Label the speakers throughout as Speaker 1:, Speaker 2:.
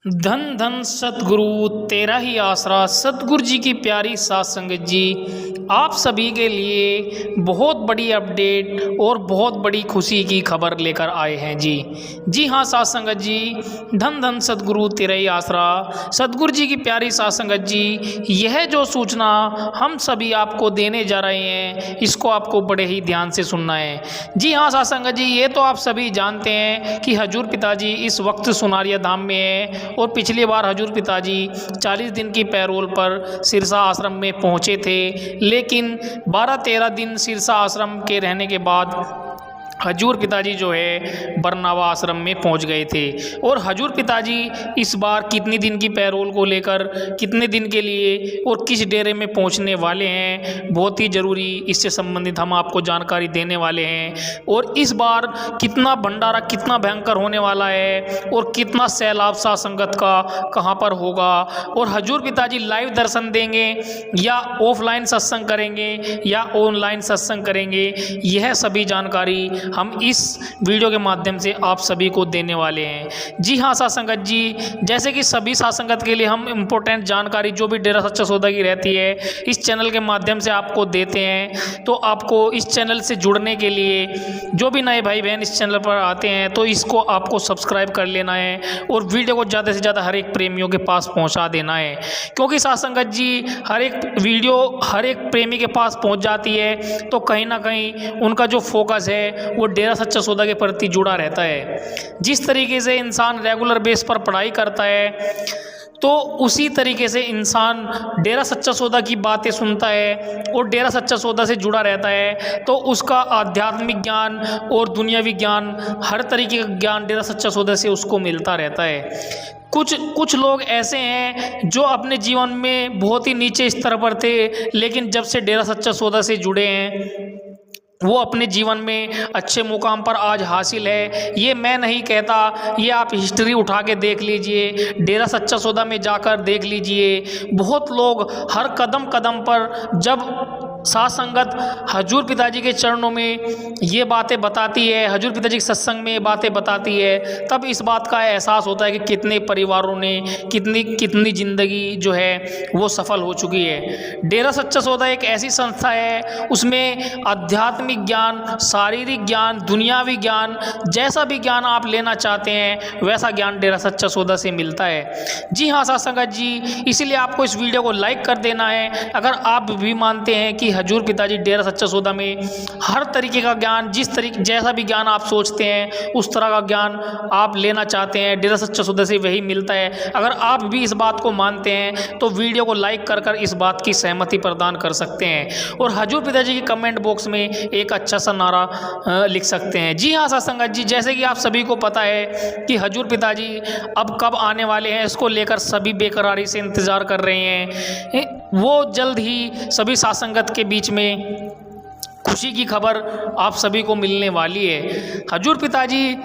Speaker 1: धन धन सतगुरु तेरा ही आसरा। सतगुरु जी की प्यारी साथ संगत जी, आप सभी के लिए बहुत बड़ी अपडेट और बहुत बड़ी खुशी की खबर लेकर आए हैं जी हाँ साथ संगत जी, धन धन सतगुरु तेरा ही आसरा सतगुरु जी की प्यारी साथ संगत जी, यह जो सूचना हम सभी आपको देने जा रहे हैं, इसको आपको बड़े ही ध्यान से सुनना है। जी हाँ साथ संगत जी, ये तो आप सभी जानते हैं कि हजूर पिताजी इस वक्त सुनारिया धाम में है और पिछली बार हजूर पिताजी 40 दिन की पैरोल पर सिरसा आश्रम में पहुंचे थे, लेकिन 12-13 दिन सिरसा आश्रम के रहने के बाद हजूर पिताजी जो है बरनावा आश्रम में पहुंच गए थे। और हजूर पिताजी इस बार कितने दिन की पैरोल को लेकर कितने दिन के लिए और किस डेरे में पहुंचने वाले हैं, बहुत ही ज़रूरी इससे संबंधित हम आपको जानकारी देने वाले हैं। और इस बार कितना भंडारा कितना भयंकर होने वाला है और कितना सैलाब सा संगत का कहाँ पर होगा, और हजूर पिताजी लाइव दर्शन देंगे या ऑफलाइन सत्संग करेंगे या ऑनलाइन सत्संग करेंगे, यह सभी जानकारी हम इस वीडियो के माध्यम से आप सभी को देने वाले हैं। जी हाँ साथ संगत जी, जैसे कि सभी साथ संगत के लिए हम इम्पोर्टेंट जानकारी जो भी डेरा सच्चा सौदा की रहती है इस चैनल के माध्यम से आपको देते हैं। तो आपको इस चैनल से जुड़ने के लिए जो भी नए भाई बहन इस चैनल पर आते हैं तो इसको आपको सब्सक्राइब कर लेना है और वीडियो को ज़्यादा से ज़्यादा हर एक प्रेमियों के पास पहुँचा देना है, क्योंकि साथ संगत जी हर एक वीडियो हर एक प्रेमी के पास पहुँच जाती है तो कहीं ना कहीं उनका जो फोकस है वो डेरा सच्चा सौदा के प्रति जुड़ा रहता है। जिस तरीके से इंसान रेगुलर बेस पर पढ़ाई करता है तो उसी तरीके से इंसान डेरा सच्चा सौदा की बातें सुनता है और डेरा सच्चा सौदा से जुड़ा रहता है, तो उसका आध्यात्मिक ज्ञान और दुनियावी ज्ञान हर तरीके का ज्ञान डेरा सच्चा सौदा से उसको मिलता रहता है। कुछ लोग ऐसे हैं जो अपने जीवन में बहुत ही नीचे स्तर पर थे, लेकिन जब से डेरा सच्चा सौदा से जुड़े हैं वो अपने जीवन में अच्छे मुकाम पर आज हासिल है। ये मैं नहीं कहता, ये आप हिस्ट्री उठा के देख लीजिए, डेरा सच्चा सौदा में जाकर देख लीजिए। बहुत लोग हर कदम कदम पर जब साथ संगत हजूर पिताजी के चरणों में ये बातें बताती है, हजूर पिताजी के सत्संग में ये बातें बताती है, तब इस बात का एहसास होता है कि कितने परिवारों ने कितनी ज़िंदगी जो है वो सफल हो चुकी है। डेरा सच्चा सौदा एक ऐसी संस्था है, उसमें आध्यात्मिक ज्ञान, शारीरिक ज्ञान, दुनियावी ज्ञान, जैसा भी ज्ञान आप लेना चाहते हैं वैसा ज्ञान डेरा सच्चा सौदा से मिलता है। जी हाँ साथ संगत जी, इसीलिए आपको इस वीडियो को लाइक कर देना है अगर आप भी मानते हैं कि हजूर पिताजी डेरा सच्चा सौदा में हर तरीके का ज्ञान, जैसा भी ज्ञान आप सोचते हैं उस तरह का ज्ञान आप लेना चाहते हैं, डेरा सच्चा सौदा से वही मिलता है। अगर आप भी इस बात को मानते हैं तो वीडियो को लाइक कर इस बात की सहमति प्रदान कर सकते हैं और हजूर पिताजी की कमेंट बॉक्स में एक अच्छा सा नारा लिख सकते हैं। जी हाँ साथ संगत जी, जैसे कि आप सभी को पता है कि हजूर पिताजी अब कब आने वाले हैं, इसको लेकर सभी बेकरारी से इंतज़ार कर रहे हैं। वो जल्द ही सभी साथ संगत के बीच में खुशी की खबर आप सभी को मिलने वाली है। हजूर पिताजी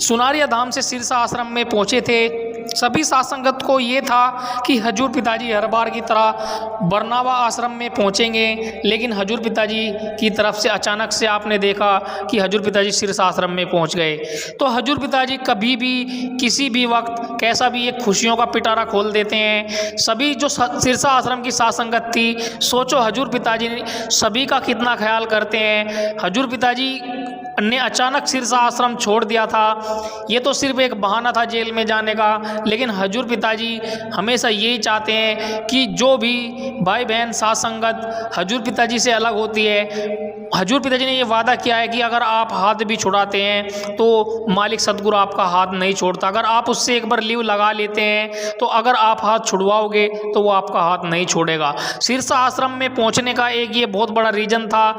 Speaker 1: सुनारिया धाम से सिरसा आश्रम में पहुंचे थे। सभी साथ संगत को ये था कि हजूर पिताजी हर बार की तरह बरनावा आश्रम में पहुंचेंगे, लेकिन हजूर पिताजी की तरफ से अचानक से आपने देखा कि हजूर पिताजी सिरसा आश्रम में पहुंच गए। तो हजूर पिताजी कभी भी किसी भी वक्त कैसा भी एक खुशियों का पिटारा खोल देते हैं। सभी जो सिरसा आश्रम की साथ संगत थी, सोचो हजूर पिताजी सभी का कितना ख्याल करते हैं। हजूर पिताजी ने अचानक सिरसा आश्रम छोड़ दिया था, ये तो सिर्फ एक बहाना था जेल में जाने का, लेकिन हजूर पिताजी हमेशा यही चाहते हैं कि जो भी भाई बहन साथ संगत हजूर पिताजी से अलग होती है, हजूर पिताजी ने ये वादा किया है कि अगर आप हाथ भी छुड़ाते हैं तो मालिक सतगुरु आपका हाथ नहीं छोड़ता। अगर आप उससे एक बार लीव लगा लेते हैं तो अगर आप हाथ छुड़वाओगे तो वो आपका हाथ नहीं छोड़ेगा। सिरसा आश्रम में पहुंचने का एक ये बहुत बड़ा रीज़न था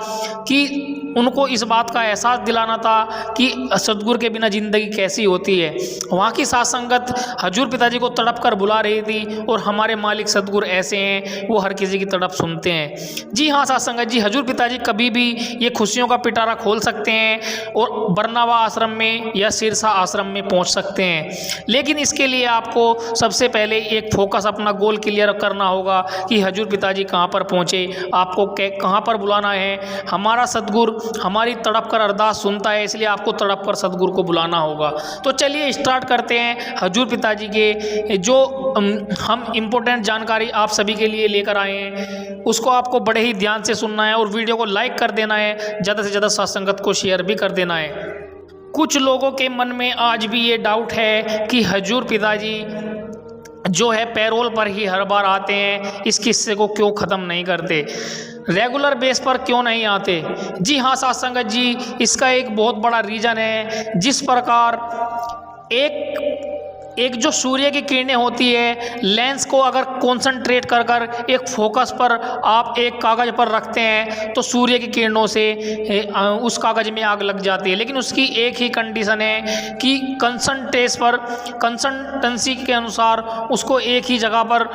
Speaker 1: कि उनको इस बात का एहसास दिलाना था कि सतगुरु के बिना ज़िंदगी कैसी होती है। वहाँ की साथ संगत हजूर पिताजी को तड़प कर बुला रही थी और हमारे मालिक सतगुरु ऐसे हैं, वो हर किसी की तड़प सुनते हैं। जी हाँ साथ संगत जी, हजूर पिताजी कभी भी ये खुशियों का पिटारा खोल सकते हैं और बरनावा आश्रम में या सिरसा आश्रम में पहुंच सकते हैं, लेकिन इसके लिए आपको सबसे पहले एक फोकस अपना गोल क्लियर करना होगा कि हजूर पिताजी कहाँ पर पहुँचे, आपको कहाँ पर बुलाना है। हमारा सतगुरु हमारी तड़प कर अरदास सुनता है, इसलिए आपको तड़प कर सतगुरु को बुलाना होगा। तो चलिए स्टार्ट करते हैं हजूर पिताजी के जो हम इम्पोर्टेंट जानकारी आप सभी के लिए लेकर आए हैं, उसको आपको बड़े ही ध्यान से सुनना है और वीडियो को लाइक कर देना है, ज़्यादा से ज़्यादा साथ संगत को शेयर भी कर देना है। कुछ लोगों के मन में आज भी ये डाउट है कि हजूर पिताजी जो है पैरोल पर ही हर बार आते हैं, इस किस्से को क्यों ख़त्म नहीं करते, रेगुलर बेस पर क्यों नहीं आते। जी हाँ साथ संगत जी, इसका एक बहुत बड़ा रीज़न है। जिस प्रकार एक जो सूर्य की किरणें होती है, लेंस को अगर कॉन्सेंट्रेट कर कर एक फोकस पर आप एक कागज़ पर रखते हैं तो सूर्य की किरणों से उस कागज़ में आग लग जाती है। लेकिन उसकी एक ही कंडीशन है कि कंसंटेंसी के अनुसार उसको एक ही जगह पर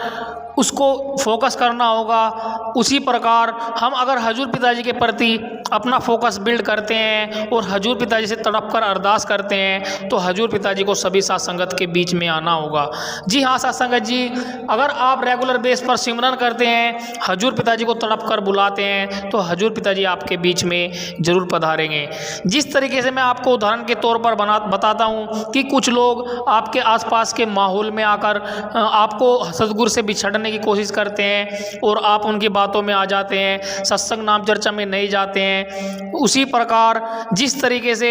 Speaker 1: उसको फोकस करना होगा। उसी प्रकार हम अगर हजूर पिताजी के प्रति अपना फोकस बिल्ड करते हैं और हजूर पिताजी से तड़प कर अरदास करते हैं तो हजूर पिताजी को सभी साथ संगत के बीच में आना होगा। जी हाँ साथ संगत जी, अगर आप रेगुलर बेस पर सिमरन करते हैं, हजूर पिताजी को तड़प कर बुलाते हैं तो हजूर पिताजी आपके बीच में ज़रूर पधारेंगे। जिस तरीके से मैं आपको उदाहरण के तौर पर बताता हूँ कि कुछ लोग आपके आसपास के माहौल में आकर आपको सतगुरु से बिछड़ने की कोशिश करते हैं और आप उनकी बातों में आ जाते हैं, सत्संग नाम चर्चा में नहीं जाते हैं। उसी प्रकार जिस तरीके से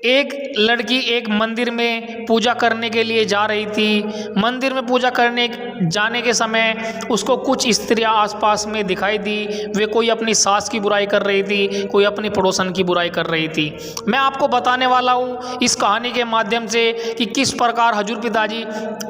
Speaker 1: एक लड़की एक मंदिर में पूजा करने के लिए जा रही थी, मंदिर में पूजा करने जाने के समय उसको कुछ स्त्रियां आसपास में दिखाई दी, वे कोई अपनी सास की बुराई कर रही थी, कोई अपनी पड़ोसन की बुराई कर रही थी। मैं आपको बताने वाला हूँ इस कहानी के माध्यम से कि किस प्रकार हजूर पिताजी,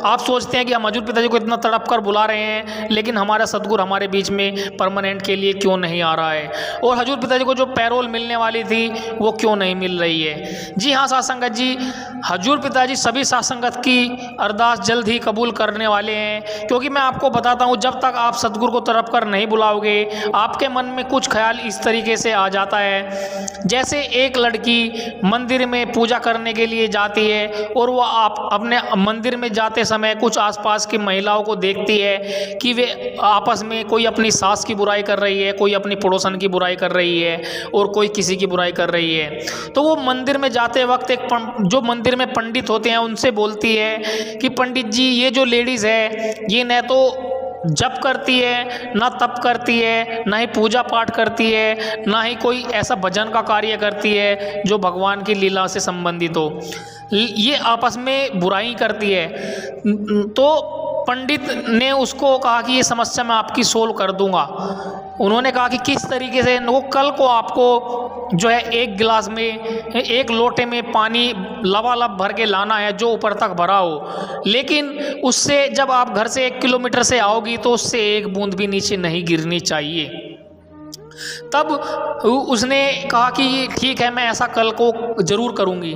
Speaker 1: आप सोचते हैं कि हम हजूर पिताजी को इतना तड़प कर बुला रहे हैं लेकिन हमारा सतगुरु हमारे बीच में परमानेंट के लिए क्यों नहीं आ रहा है, और हजूर पिताजी को जो पैरोल मिलने वाली थी वो क्यों नहीं मिल रही है। जी हाँ साथ संगत जी, हजूर पिताजी सभी साथ संगत की अरदास जल्द ही कबूल करने वाले हैं। क्योंकि मैं आपको बताता हूँ, जब तक आप सतगुरु को तड़प कर नहीं बुलाओगे आपके मन में कुछ ख्याल इस तरीके से आ जाता है जैसे एक लड़की मंदिर में पूजा करने के लिए जाती है और वो आप अपने मंदिर में जाते समय कुछ आसपास की महिलाओं को देखती है कि वे आपस में कोई अपनी सास की बुराई कर रही है, कोई अपनी पड़ोसन की बुराई कर रही है और कोई किसी की बुराई कर रही है। तो वो मंदिर में जाते वक्त एक जो मंदिर में पंडित होते हैं उनसे बोलती है कि पंडित जी, ये जो लेडीज़ है ये न तो जप करती है, ना तप करती है, ना ही पूजा पाठ करती है, ना ही कोई ऐसा भजन का कार्य करती है जो भगवान की लीला से संबंधित हो, ये आपस में बुराई करती है। तो पंडित ने उसको कहा कि ये समस्या मैं आपकी सोल्व कर दूंगा। उन्होंने कहा कि किस तरीके से, वो कल को आपको जो है एक गिलास में, एक लोटे में पानी लबालब भर के लाना है जो ऊपर तक भरा हो, लेकिन उससे जब आप घर से 1 किलोमीटर से आओगी तो उससे एक बूंद भी नीचे नहीं गिरनी चाहिए। तब उसने कहा कि ठीक है, मैं ऐसा कल को ज़रूर करूँगी।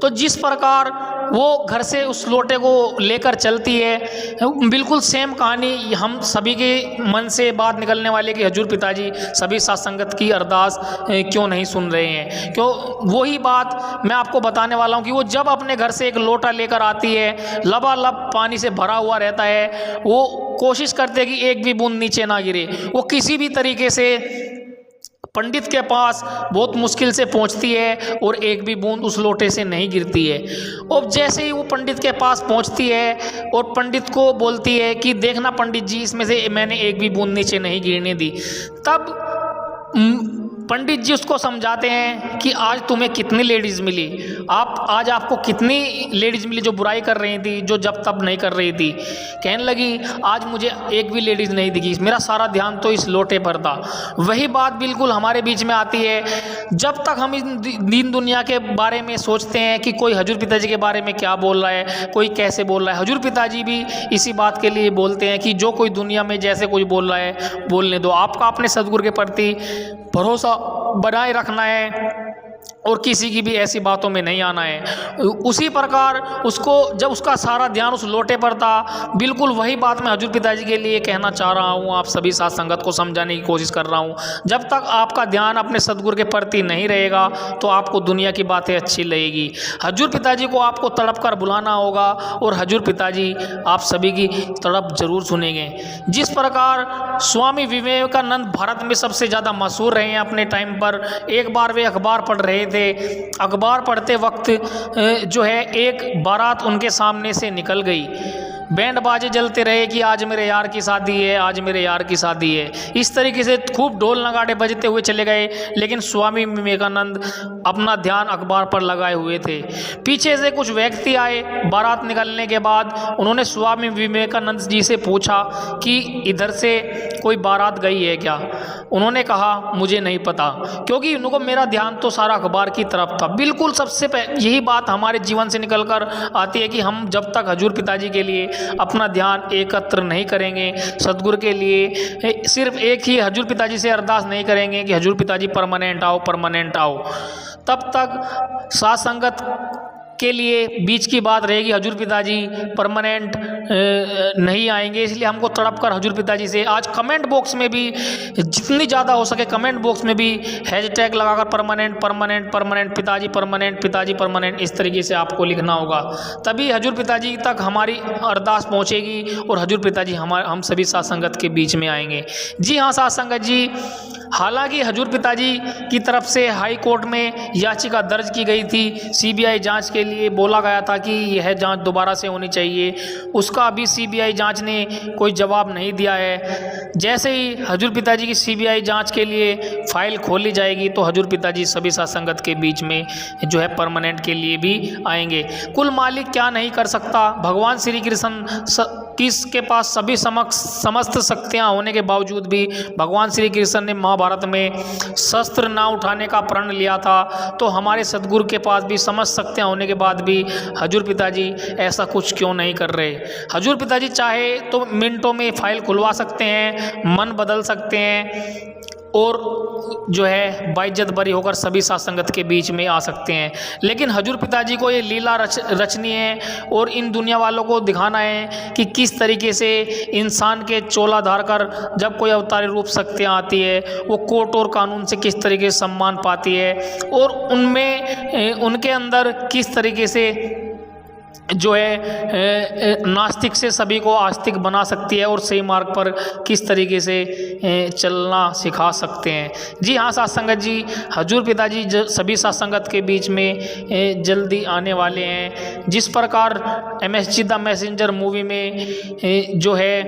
Speaker 1: तो जिस प्रकार वो घर से उस लोटे को लेकर चलती है, बिल्कुल सेम कहानी हम सभी के मन से बात निकलने वाले कि हजूर पिताजी सभी साथ संगत की अरदास क्यों नहीं सुन रहे हैं। क्यों, वही बात मैं आपको बताने वाला हूँ कि वो जब अपने घर से एक लोटा लेकर आती है, लबालब पानी से भरा हुआ रहता है, वो कोशिश करते हैं कि एक भी बूंद नीचे ना गिरे। वो किसी भी तरीके से पंडित के पास बहुत मुश्किल से पहुंचती है और एक भी बूंद उस लोटे से नहीं गिरती है। और जैसे ही वो पंडित के पास पहुंचती है और पंडित को बोलती है कि देखना पंडित जी, इसमें से मैंने एक भी बूंद नीचे नहीं गिरने दी, तब पंडित जी उसको समझाते हैं कि आज तुम्हें कितनी लेडीज़ मिली, आज आपको कितनी लेडीज़ मिली जो बुराई कर रही थी, जो जब तब नहीं कर रही थी। कहने लगी आज मुझे एक भी लेडीज़ नहीं दिखी, मेरा सारा ध्यान तो इस लोटे पर था। वही बात बिल्कुल हमारे बीच में आती है। जब तक हम इस दीन दुनिया के बारे में सोचते हैं कि कोई हजूर पिताजी के बारे में क्या बोल रहा है, कोई कैसे बोल रहा है, हजूर पिताजी भी इसी बात के लिए बोलते हैं कि जो कोई दुनिया में जैसे कोई बोल रहा है बोलने दो, आपका अपने सदगुरु के प्रति भरोसा बनाए रखना है। और किसी की भी ऐसी बातों में नहीं आना है। उसी प्रकार उसको जब उसका सारा ध्यान उस लोटे पर था, बिल्कुल वही बात मैं हजूर पिताजी के लिए कहना चाह रहा हूँ, आप सभी साथ संगत को समझाने की कोशिश कर रहा हूँ। जब तक आपका ध्यान अपने सदगुरु के प्रति नहीं रहेगा तो आपको दुनिया की बातें अच्छी लगेगी। हजूर पिताजी को आपको तड़प कर बुलाना होगा और हजूर पिताजी आप सभी की तड़प जरूर सुनेंगे। जिस प्रकार स्वामी विवेकानंद भारत में सबसे ज़्यादा मशहूर रहे हैं अपने टाइम पर, एक बार वे अखबार पढ़ रहे थे, अखबार पढ़ते वक्त जो है एक बारात उनके सामने से निकल गई। बैंड बाजे जलते रहे कि आज मेरे यार की शादी है, आज मेरे यार की शादी है। इस तरीके से खूब ढोल नगाड़े बजते हुए चले गए, लेकिन स्वामी विवेकानंद अपना ध्यान अखबार पर लगाए हुए थे। पीछे से कुछ व्यक्ति आए बारात निकलने के बाद, उन्होंने स्वामी विवेकानंद जी से पूछा कि इधर से कोई बारात गई है क्या। उन्होंने कहा मुझे नहीं पता, क्योंकि उनको मेरा ध्यान तो सारा अखबार की तरफ था। बिल्कुल सबसे यही बात हमारे जीवन से निकल कर आती है कि हम जब तक हजूर पिताजी के लिए अपना ध्यान एकत्र नहीं करेंगे, सदगुरु के लिए सिर्फ एक ही हजूर पिताजी से अरदास नहीं करेंगे कि हजूर पिताजी परमानेंट आओ, परमानेंट आओ, तब तक साथ संगत के लिए बीच की बात रहेगी, हजूर पिताजी परमानेंट नहीं आएंगे। इसलिए हमको तड़प कर हजूर पिताजी से आज कमेंट बॉक्स में भी जितनी ज़्यादा हो सके कमेंट बॉक्स में भी हैशटैग लगाकर परमानेंट परमानेंट परमानेंट पिताजी परमानेंट पिताजी परमानेंट इस तरीके से आपको लिखना होगा। तभी हजूर पिताजी तक हमारी अरदास पहुँचेगी और हजूर पिताजी हम सभी साथ संगत के बीच में आएंगे। जी हाँ साथ संगत जी, हालांकि हजूर पिताजी की तरफ से हाई कोर्ट में याचिका दर्ज की गई थी, सीबीआई जांच के लिए बोला गया था कि यह जांच दोबारा से होनी चाहिए। उसका अभी सीबीआई जांच ने कोई जवाब नहीं दिया है। जैसे ही हजूर पिताजी की सीबीआई जांच के लिए फाइल खोली जाएगी तो हजूर पिताजी सभी साथ संगत के बीच में जो है परमानेंट के लिए भी आएंगे। कुल मालिक क्या नहीं कर सकता, भगवान श्री कृष्ण किसके पास सभी समस्त शक्तियाँ होने के बावजूद भी भगवान श्री कृष्ण ने महाभारत में शस्त्र ना उठाने का प्रण लिया था, तो हमारे सदगुरु के पास भी समस्त शक्तियाँ होने के बाद भी हजूर पिताजी ऐसा कुछ क्यों नहीं कर रहे। हजूर पिताजी चाहे तो मिनटों में फाइल खुलवा सकते हैं, मन बदल सकते हैं और जो है बाइज्जत बरी होकर सभी साथ संगत के बीच में आ सकते हैं। लेकिन हजूर पिताजी को ये लीला रचनी है और इन दुनिया वालों को दिखाना है कि किस तरीके से इंसान के चोला धार कर जब कोई अवतारी रूप शक्तियाँ आती है वो कोर्ट और कानून से किस तरीके से सम्मान पाती है और उनमें उनके अंदर किस तरीके से जो है नास्तिक से सभी को आस्तिक बना सकती है और सही मार्ग पर किस तरीके से चलना सिखा सकते हैं। जी हाँ साथ संगत जी, हजूर पिताजी सभी साथ संगत के बीच में जल्दी आने वाले हैं। जिस प्रकार MSG द मैसेंजर मूवी में जो है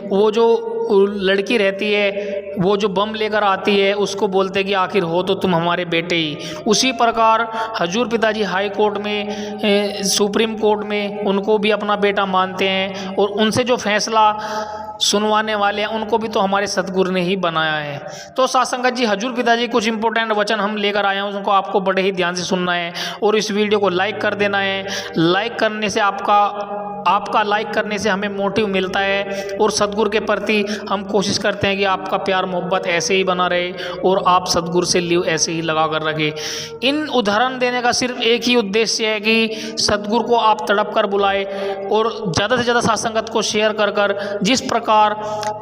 Speaker 1: वो जो लड़की रहती है वो जो बम लेकर आती है उसको बोलते हैं कि आखिर हो तो तुम हमारे बेटे ही, उसी प्रकार हजूर पिताजी हाई कोर्ट में सुप्रीम कोर्ट में उनको भी अपना बेटा मानते हैं और उनसे जो फैसला सुनवाने वाले हैं उनको भी तो हमारे सतगुरु ने ही बनाया है। तो साथ संगत जी, हजूर पिताजी कुछ इंपॉर्टेंट वचन हम लेकर आए हैं, उनको आपको बड़े ही ध्यान से सुनना है और इस वीडियो को लाइक कर देना है। लाइक करने से आपका लाइक करने से हमें मोटिव मिलता है और सतगुरु के प्रति हम कोशिश करते हैं कि आपका प्यार मोहब्बत ऐसे ही बना रहे और आप सतगुरु से लिव ऐसे ही लगा कर रखें। इन उदाहरण देने का सिर्फ एक ही उद्देश्य है कि सतगुरु को आप तड़प कर बुलाए और ज़्यादा से ज़्यादा सत्संगत को शेयर कर जिस प्रकार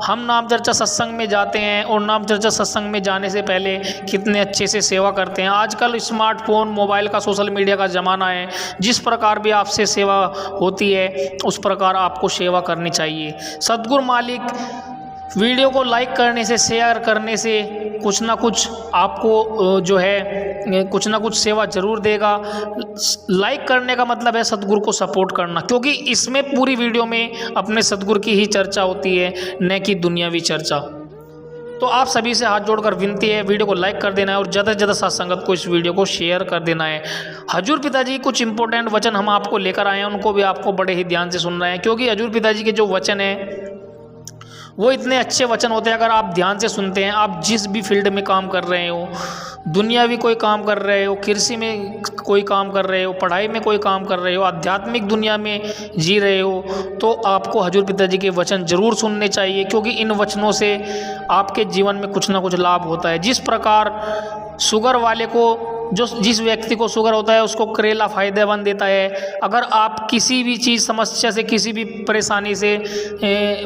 Speaker 1: हम नाम चर्चा सत्संग में जाते हैं और नाम चर्चा सत्संग में जाने से पहले कितने अच्छे से सेवा करते हैं। आजकल स्मार्टफोन, मोबाइल का, सोशल मीडिया का ज़माना है, जिस प्रकार भी आपसे सेवा होती है उस प्रकार आपको सेवा करनी चाहिए। सतगुरु मालिक वीडियो को लाइक करने से, शेयर करने से कुछ ना कुछ आपको जो है कुछ ना कुछ सेवा जरूर देगा। लाइक करने का मतलब है सतगुरु को सपोर्ट करना, क्योंकि इसमें पूरी वीडियो में अपने सतगुरु की ही चर्चा होती है, न कि दुनियावी चर्चा। तो आप सभी से हाथ जोड़कर विनती है, वीडियो को लाइक कर देना है और ज़्यादा से ज़्यादा सत्संगत को इस वीडियो को शेयर कर देना है। हजूर पिताजी कुछ इंपॉर्टेंट वचन हम आपको लेकर आए हैं, उनको भी आपको बड़े ही ध्यान से सुनना है, क्योंकि हजूर पिताजी के जो वचन हैं वो इतने अच्छे वचन होते हैं। अगर आप ध्यान से सुनते हैं, आप जिस भी फील्ड में काम कर रहे हो, दुनियावी कोई काम कर रहे हो, कृषि में कोई काम कर रहे हो, पढ़ाई में कोई काम कर रहे हो, आध्यात्मिक दुनिया में जी रहे हो, तो आपको हजूर पिताजी के वचन जरूर सुनने चाहिए, क्योंकि इन वचनों से आपके जीवन में कुछ ना कुछ लाभ होता है। जिस प्रकार शुगर वाले को जो जिस व्यक्ति को शुगर होता है उसको करेला फायदेमंद देता है। अगर आप किसी भी चीज़ समस्या से किसी भी परेशानी से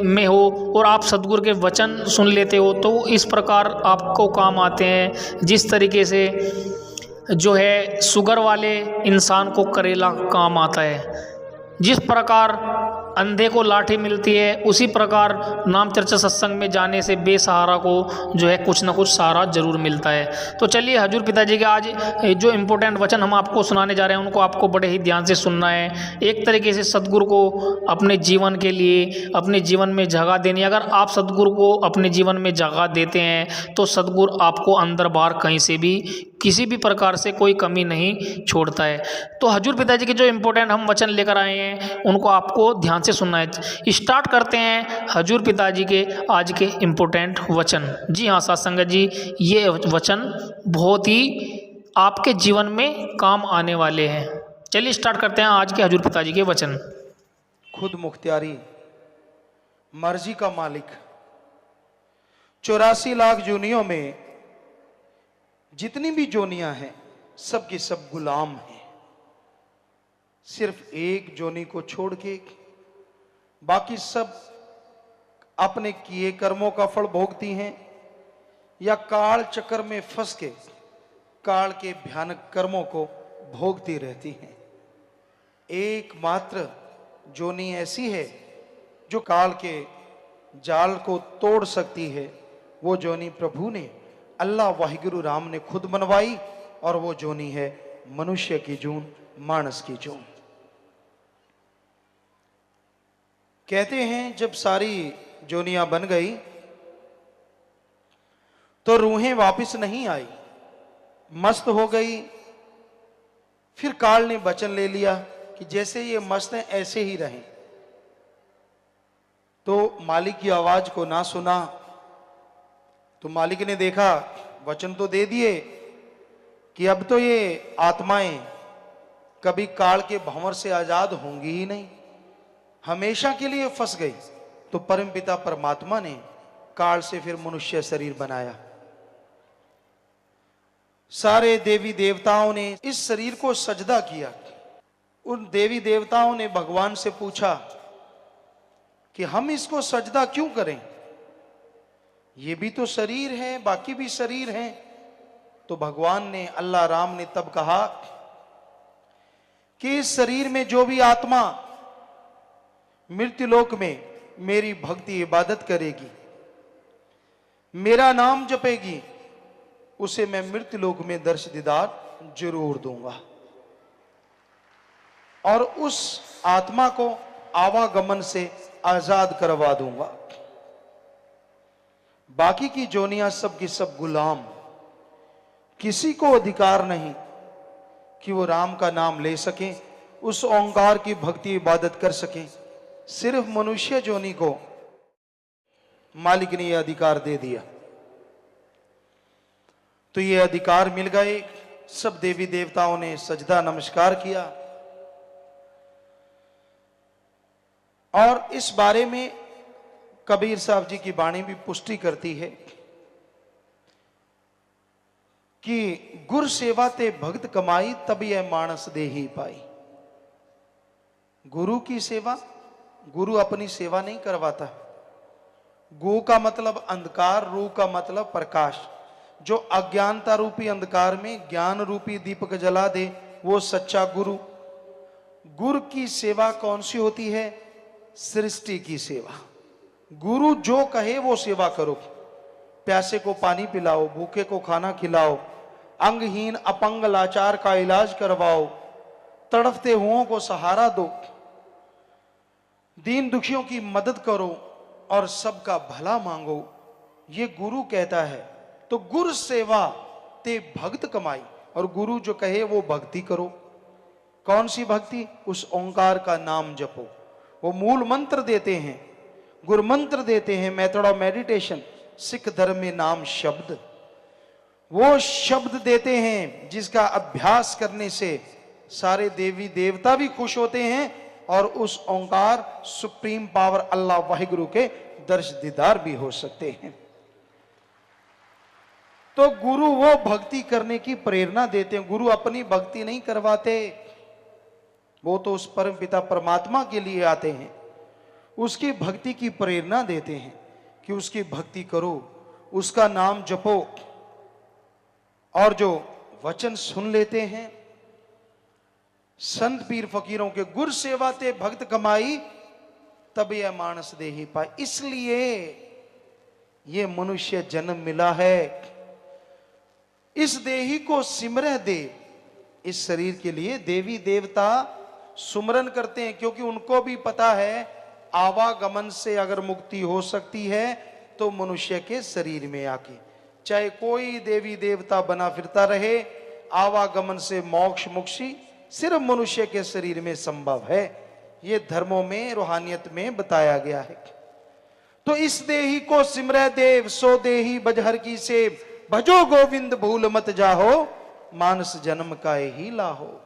Speaker 1: में हो और आप सद्गुरु के वचन सुन लेते हो तो इस प्रकार आपको काम आते हैं। जिस तरीके से जो है शुगर वाले इंसान को करेला काम आता है, जिस प्रकार अंधे को लाठी मिलती है उसी प्रकार नाम चर्चा सत्संग में जाने से बेसहारा को जो है कुछ ना कुछ सहारा जरूर मिलता है। तो चलिए हजूर पिताजी के आज जो इम्पोर्टेंट वचन हम आपको सुनाने जा रहे हैं उनको आपको बड़े ही ध्यान से सुनना है। एक तरीके से सद्गुरु को अपने जीवन के लिए अपने जीवन में जगह देनी। अगर आप सद्गुरु को अपने जीवन में जगह देते हैं तो सद्गुरु आपको अंदर बाहर कहीं से भी किसी भी प्रकार से कोई कमी नहीं छोड़ता है। तो हजूर पिताजी के जो इम्पोर्टेंट हम वचन लेकर आए हैं उनको आपको ध्यान से सुनना है। स्टार्ट करते हैं हजूर पिताजी के आज के इम्पोर्टेंट वचन। जी हाँ साथ संगत जी, ये वचन बहुत ही आपके जीवन में काम आने वाले हैं। चलिए स्टार्ट करते हैं आज के हजूर पिताजी के वचन।
Speaker 2: खुद मुख्तियारी, मर्जी का मालिक, 84 लाख जोनियों में जितनी भी जोनियां हैं सब की सब गुलाम हैं। सिर्फ एक जोनी को छोड़ के बाकी सब अपने किए कर्मों का फल भोगती हैं या काल चक्कर में फंस के काल के भयानक कर्मों को भोगती रहती हैं। एकमात्र जोनी ऐसी है जो काल के जाल को तोड़ सकती है। वो जोनी प्रभु ने, अल्लाह वाहिगुरु राम ने खुद बनवाई और वो जोनी है मनुष्य की जून, मानस की जून। कहते हैं जब सारी जोनियां बन गई तो रूहें वापस नहीं आई, मस्त हो गई। फिर काल ने वचन ले लिया कि जैसे ये मस्त हैं ऐसे ही रहें। तो मालिक की आवाज को ना सुना तो मालिक ने देखा, वचन तो दे दिए कि अब तो ये आत्माएं कभी काल के भंवर से आजाद होंगी ही नहीं, हमेशा के लिए फंस गई। तो परमपिता परमात्मा ने काल से फिर मनुष्य शरीर बनाया। सारे देवी देवताओं ने इस शरीर को सजदा किया। उन देवी देवताओं ने भगवान से पूछा कि हम इसको सजदा क्यों करें, ये भी तो शरीर है, बाकी भी शरीर हैं। तो भगवान ने, अल्लाह राम ने तब कहा कि इस शरीर में जो भी आत्मा मृत्युलोक में मेरी भक्ति इबादत करेगी, मेरा नाम जपेगी, उसे मैं मृत्युलोक में दर्श दीदार जरूर दूंगा और उस आत्मा को आवागमन से आजाद करवा दूंगा। बाकी की जोनियां सब की सब गुलाम, किसी को अधिकार नहीं कि वो राम का नाम ले सकें, उस ओंकार की भक्ति इबादत कर सकें। सिर्फ मनुष्य जोनी को मालिक ने यह अधिकार दे दिया। तो ये अधिकार मिल गए। सब देवी देवताओं ने सजदा नमस्कार किया और इस बारे में कबीर साहब जी की वाणी भी पुष्टि करती है कि गुर सेवा ते भक्त कमाई तभी यह मानस दे ही पाई। गुरु की सेवा, गुरु अपनी सेवा नहीं करवाता। गु का मतलब अंधकार, रू का मतलब प्रकाश। जो अज्ञानता रूपी अंधकार में ज्ञान रूपी दीपक जला दे वो सच्चा गुरु। गुरु की सेवा कौन सी होती है? सृष्टि की सेवा। गुरु जो कहे वो सेवा करो। प्यासे को पानी पिलाओ, भूखे को खाना खिलाओ, अंगहीन अपंग लाचार का इलाज करवाओ, तड़फते हुओं को सहारा दो, दीन दुखियों की मदद करो और सबका भला मांगो, ये गुरु कहता है। तो गुरु सेवा ते भक्त कमाई, और गुरु जो कहे वो भक्ति करो। कौन सी भक्ति? उस ओंकार का नाम जपो। वो मूल मंत्र देते हैं, गुरु मंत्र देते हैं, मेथड ऑफ मेडिटेशन, सिख धर्म में नाम शब्द। वो शब्द देते हैं जिसका अभ्यास करने से सारे देवी देवता भी खुश होते हैं और उस ओंकार सुप्रीम पावर अल्लाह वाहिगुरु के दर्श दीदार भी हो सकते हैं। तो गुरु वो भक्ति करने की प्रेरणा देते हैं। गुरु अपनी भक्ति नहीं करवाते, वो तो उस परम पिता परमात्मा के लिए आते हैं, उसकी भक्ति की प्रेरणा देते हैं कि उसकी भक्ति करो, उसका नाम जपो। और जो वचन सुन लेते हैं संत पीर फकीरों के, गुर सेवा ते भक्त कमाई तब यह मानस देही पाए। इसलिए ये मनुष्य जन्म मिला है। इस देही को सिमरह दे, इस शरीर के लिए देवी देवता सुमरन करते हैं, क्योंकि उनको भी पता है आवागमन से अगर मुक्ति हो सकती है तो मनुष्य के शरीर में आके, चाहे कोई देवी देवता बना फिरता रहे, आवागमन से मोक्ष मुक्ति सिर्फ मनुष्य के शरीर में संभव है। ये धर्मों में, रूहानियत में बताया गया है। तो इस देही को सिमरह देव, सो देही बजहर की से, भजो गोविंद भूल मत जाहो, मानस जन्म का ही लाहो।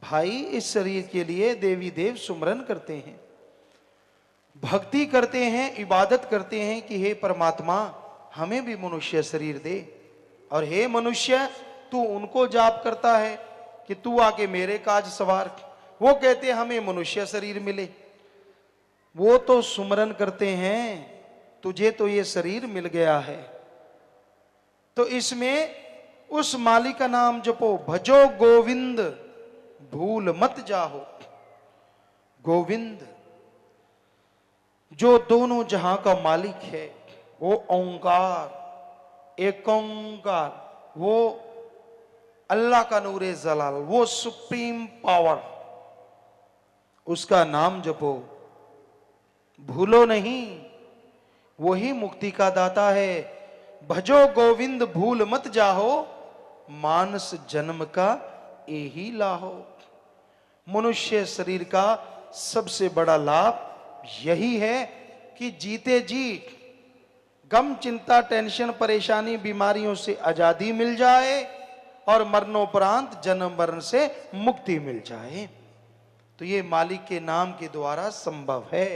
Speaker 2: भाई, इस शरीर के लिए देवी देव सुमरन करते हैं, भक्ति करते हैं, इबादत करते हैं कि हे परमात्मा हमें भी मनुष्य शरीर दे। और हे मनुष्य, तू उनको जाप करता है कि तू आके मेरे काज सवार, वो कहते हमें मनुष्य शरीर मिले। वो तो सुमरन करते हैं, तुझे तो ये शरीर मिल गया है, तो इसमें उस मालिक का नाम जपो। भजो गोविंद भूल मत जाहो। गोविंद जो दोनों जहां का मालिक है, वो ओंकार, एक ओंकार, वो अल्लाह का नूरे जलाल, वो सुप्रीम पावर, उसका नाम जपो, भूलो नहीं, वही मुक्ति का दाता है। भजो गोविंद भूल मत जाहो, मानस जन्म का यही लाहो। मनुष्य शरीर का सबसे बड़ा लाभ यही है कि जीते जी गम, चिंता, टेंशन, परेशानी, बीमारियों से आजादी मिल जाए और मरणोपरांत जन्म मरण से मुक्ति मिल जाए। तो ये मालिक के नाम के द्वारा संभव है।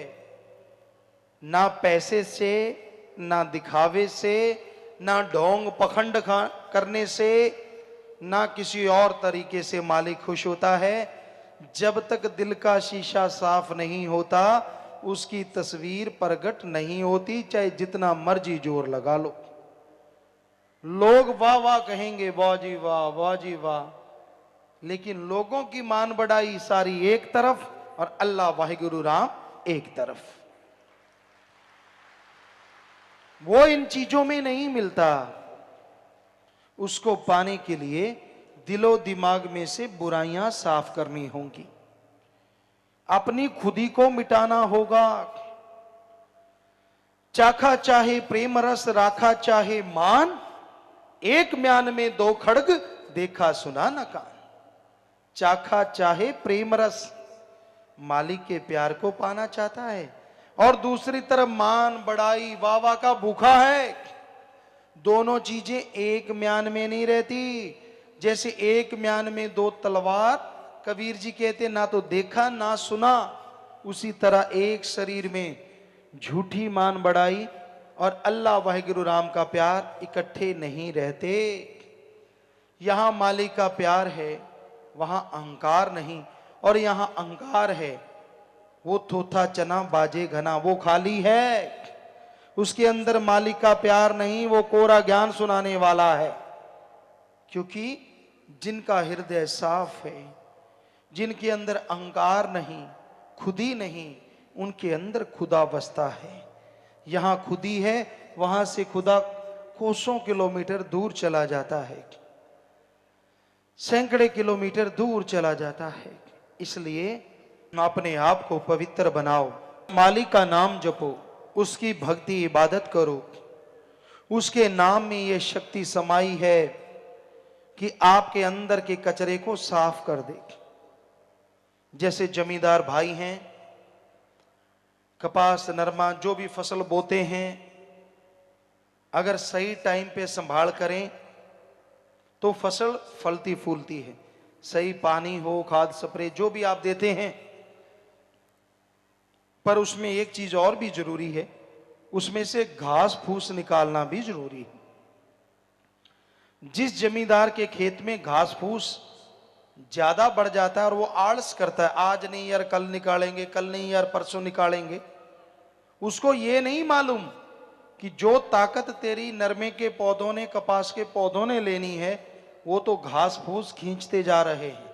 Speaker 2: ना पैसे से, ना दिखावे से, ना ढोंग पखंड करने से, ना किसी और तरीके से मालिक खुश होता है। जब तक दिल का शीशा साफ नहीं होता, उसकी तस्वीर प्रकट नहीं होती, चाहे जितना मर्जी जोर लगा लो। लोग वाह वाह कहेंगे, वाह जी वाह, वाह जी वाह, लेकिन लोगों की मान बढ़ाई सारी एक तरफ और अल्लाह वाहिगुरु राम एक तरफ। वो इन चीजों में नहीं मिलता। उसको पाने के लिए दिलो दिमाग में से बुराइयां साफ करनी होंगी, अपनी खुदी को मिटाना होगा। चाखा चाहे प्रेम रस, राखा चाहे मान, एक म्यान में दो खड़ग, देखा सुना न कान। चाखा चाहे प्रेम रस, मालिक के प्यार को पाना चाहता है, और दूसरी तरफ मान बड़ाई वावा का भूखा है। दोनों चीजें एक म्यान में नहीं रहती। जैसे एक म्यान में दो तलवार, कबीर जी कहते ना तो देखा ना सुना, उसी तरह एक शरीर में झूठी मान बढ़ाई और अल्लाह वाहिगुरु राम का प्यार इकट्ठे नहीं रहते। यहां मालिक का प्यार है, वहां अहंकार नहीं, और यहां अहंकार है, वो थोथा चना बाजे घना, वो खाली है, उसके अंदर मालिक का प्यार नहीं, वो कोरा ज्ञान सुनाने वाला है। क्योंकि जिनका हृदय साफ है, जिनके अंदर अहंकार नहीं, खुदी नहीं, उनके अंदर खुदा बसता है। यहां खुदी है, वहां से खुदा कोसों किलोमीटर दूर चला जाता है, सैकड़े किलोमीटर दूर चला जाता है। इसलिए अपने आप को पवित्र बनाओ, मालिक का नाम जपो, उसकी भक्ति इबादत करो। उसके नाम में यह शक्ति समाई है कि आपके अंदर के कचरे को साफ कर दे। जैसे जमींदार भाई हैं, कपास, नरमा, जो भी फसल बोते हैं, अगर सही टाइम पे संभाल करें तो फसल फलती फूलती है। सही पानी हो, खाद, स्प्रे जो भी आप देते हैं, पर उसमें एक चीज और भी जरूरी है, उसमें से घास फूस निकालना भी जरूरी है। जिस जमींदार के खेत में घास फूस ज्यादा बढ़ जाता है और वो आलस करता है, आज नहीं यार कल निकालेंगे, कल नहीं यार परसों निकालेंगे, उसको ये नहीं मालूम कि जो ताकत तेरी नरमे के पौधों ने, कपास के पौधों ने लेनी है, वो तो घास फूस खींचते जा रहे हैं।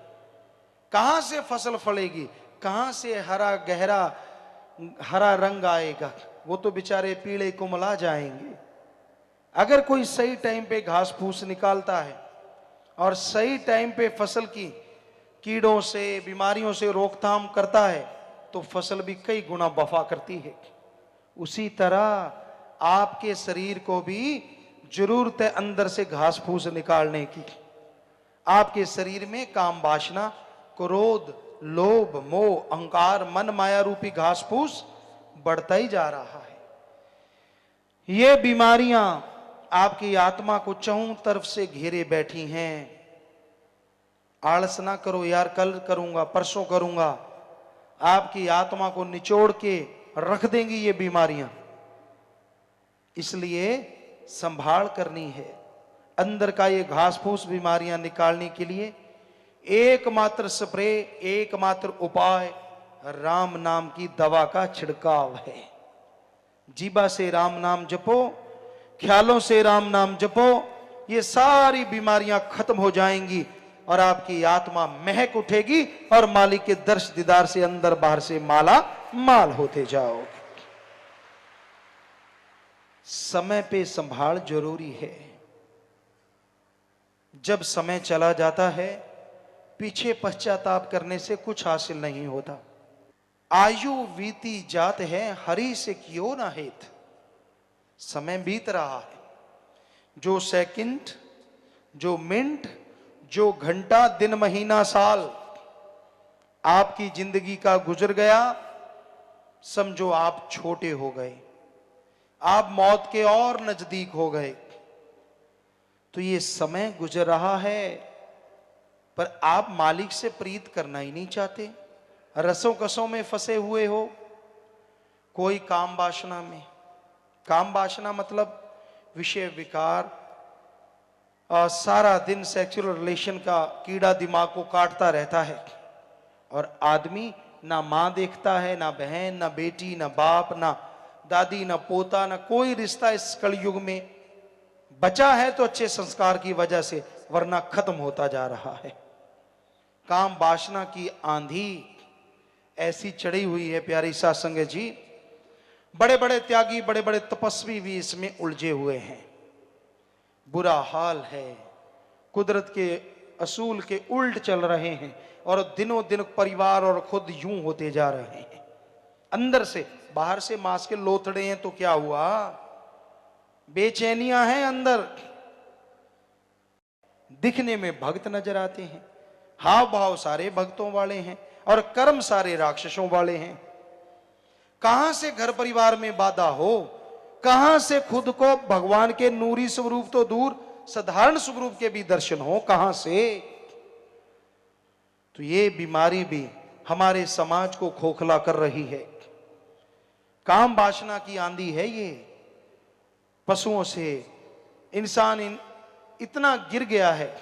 Speaker 2: कहां से फसल फलेगी, कहां से हरा गहरा हरा रंग आएगा, वो तो बेचारे पीले कुमला जाएंगे। अगर कोई सही टाइम पे घास फूस निकालता है और सही टाइम पे फसल की कीड़ों से, बीमारियों से रोकथाम करता है, तो फसल भी कई गुना वफा करती है। उसी तरह आपके शरीर को भी जरूरत है अंदर से घास फूस निकालने की। आपके शरीर में काम वासना, क्रोध, लोभ, मोह, अहंकार, मन माया रूपी घास फूस बढ़ता ही जा रहा है। ये बीमारियां आपकी आत्मा को चौं तरफ से घेरे बैठी हैं। आलस ना करो यार, कल करूंगा, परसों करूंगा, आपकी आत्मा को निचोड़ के रख देंगी ये बीमारियां। इसलिए संभाल करनी है। अंदर का ये घास फूस बीमारियां निकालने के लिए एकमात्र स्प्रे, एकमात्र उपाय राम नाम की दवा का छिड़काव है। जीभा से राम नाम जपो, ख्यालों से राम नाम जपो, ये सारी बीमारियां खत्म हो जाएंगी और आपकी आत्मा महक उठेगी और मालिक के दर्श दीदार से अंदर बाहर से माला माल होते जाओगे। समय पे संभाल जरूरी है। जब समय चला जाता है, पीछे पश्चाताप करने से कुछ हासिल नहीं होता। आयु बीती जात है, हरि से क्यों ना हेत। समय बीत रहा है, जो सेकंड, जो मिनट, जो घंटा, दिन, महीना, साल आपकी जिंदगी का गुजर गया, समझो आप छोटे हो गए, आप मौत के और नजदीक हो गए। तो ये समय गुजर रहा है, पर आप मालिक से प्रीत करना ही नहीं चाहते। रसों कसों में फंसे हुए हो, कोई काम वासना में। काम वासना मतलब विषय विकार, सारा दिन सेक्सुअल रिलेशन का कीड़ा दिमाग को काटता रहता है। और आदमी ना मां देखता है, ना बहन, ना बेटी, ना बाप, ना दादी, ना पोता, ना कोई रिश्ता इस कलयुग में बचा है तो अच्छे संस्कार की वजह से, वरना खत्म होता जा रहा है। काम वासना की आंधी ऐसी चढ़ी हुई है प्यारी साध संगत जी। बड़े बड़े त्यागी, बड़े बड़े तपस्वी भी इसमें उलझे हुए हैं। बुरा हाल है, कुदरत के असूल के उल्ट चल रहे हैं और दिनों दिन परिवार और खुद यूं होते जा रहे हैं। अंदर से, बाहर से मांस के लोथड़े हैं तो क्या हुआ, बेचैनियां हैं अंदर। दिखने में भक्त नजर आते हैं, हाव भाव सारे भक्तों वाले हैं और कर्म सारे राक्षसों वाले हैं। कहां से घर परिवार में बाधा हो, कहां से खुद को भगवान के नूरी स्वरूप तो दूर, साधारण स्वरूप के भी दर्शन हो, कहां से। तो ये बीमारी भी हमारे समाज को खोखला कर रही है। काम वासना की आंधी है ये। पशुओं से इंसान इतना गिर गया है।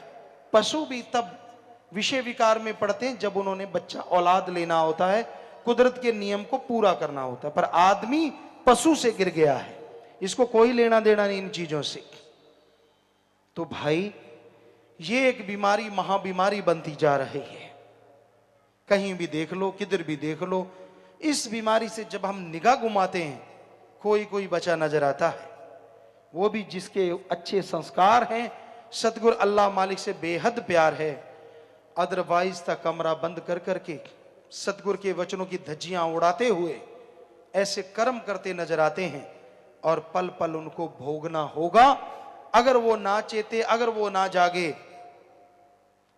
Speaker 2: पशु भी तब विषय विकार में पड़ते हैं जब उन्होंने बच्चा औलाद लेना होता है, कुदरत के नियम को पूरा करना होता है। पर आदमी पशु से गिर गया है, इसको कोई लेना देना नहीं इन चीजों से। तो भाई ये एक बीमारी, महाबीमारी बनती जा रही है। कहीं भी देख लो, किधर भी देख लो, इस बीमारी से जब हम निगाह घुमाते हैं, कोई कोई बचा नजर आता है। वो भी जिसके अच्छे संस्कार हैं, सतगुरु अल्लाह मालिक से बेहद प्यार है। अदरवाइज तक कमरा बंद कर करके सतगुरु के वचनों की धज्जियां उड़ाते हुए ऐसे कर्म करते नजर आते हैं और पल पल उनको भोगना होगा। अगर वो ना चेते, अगर वो ना जागे,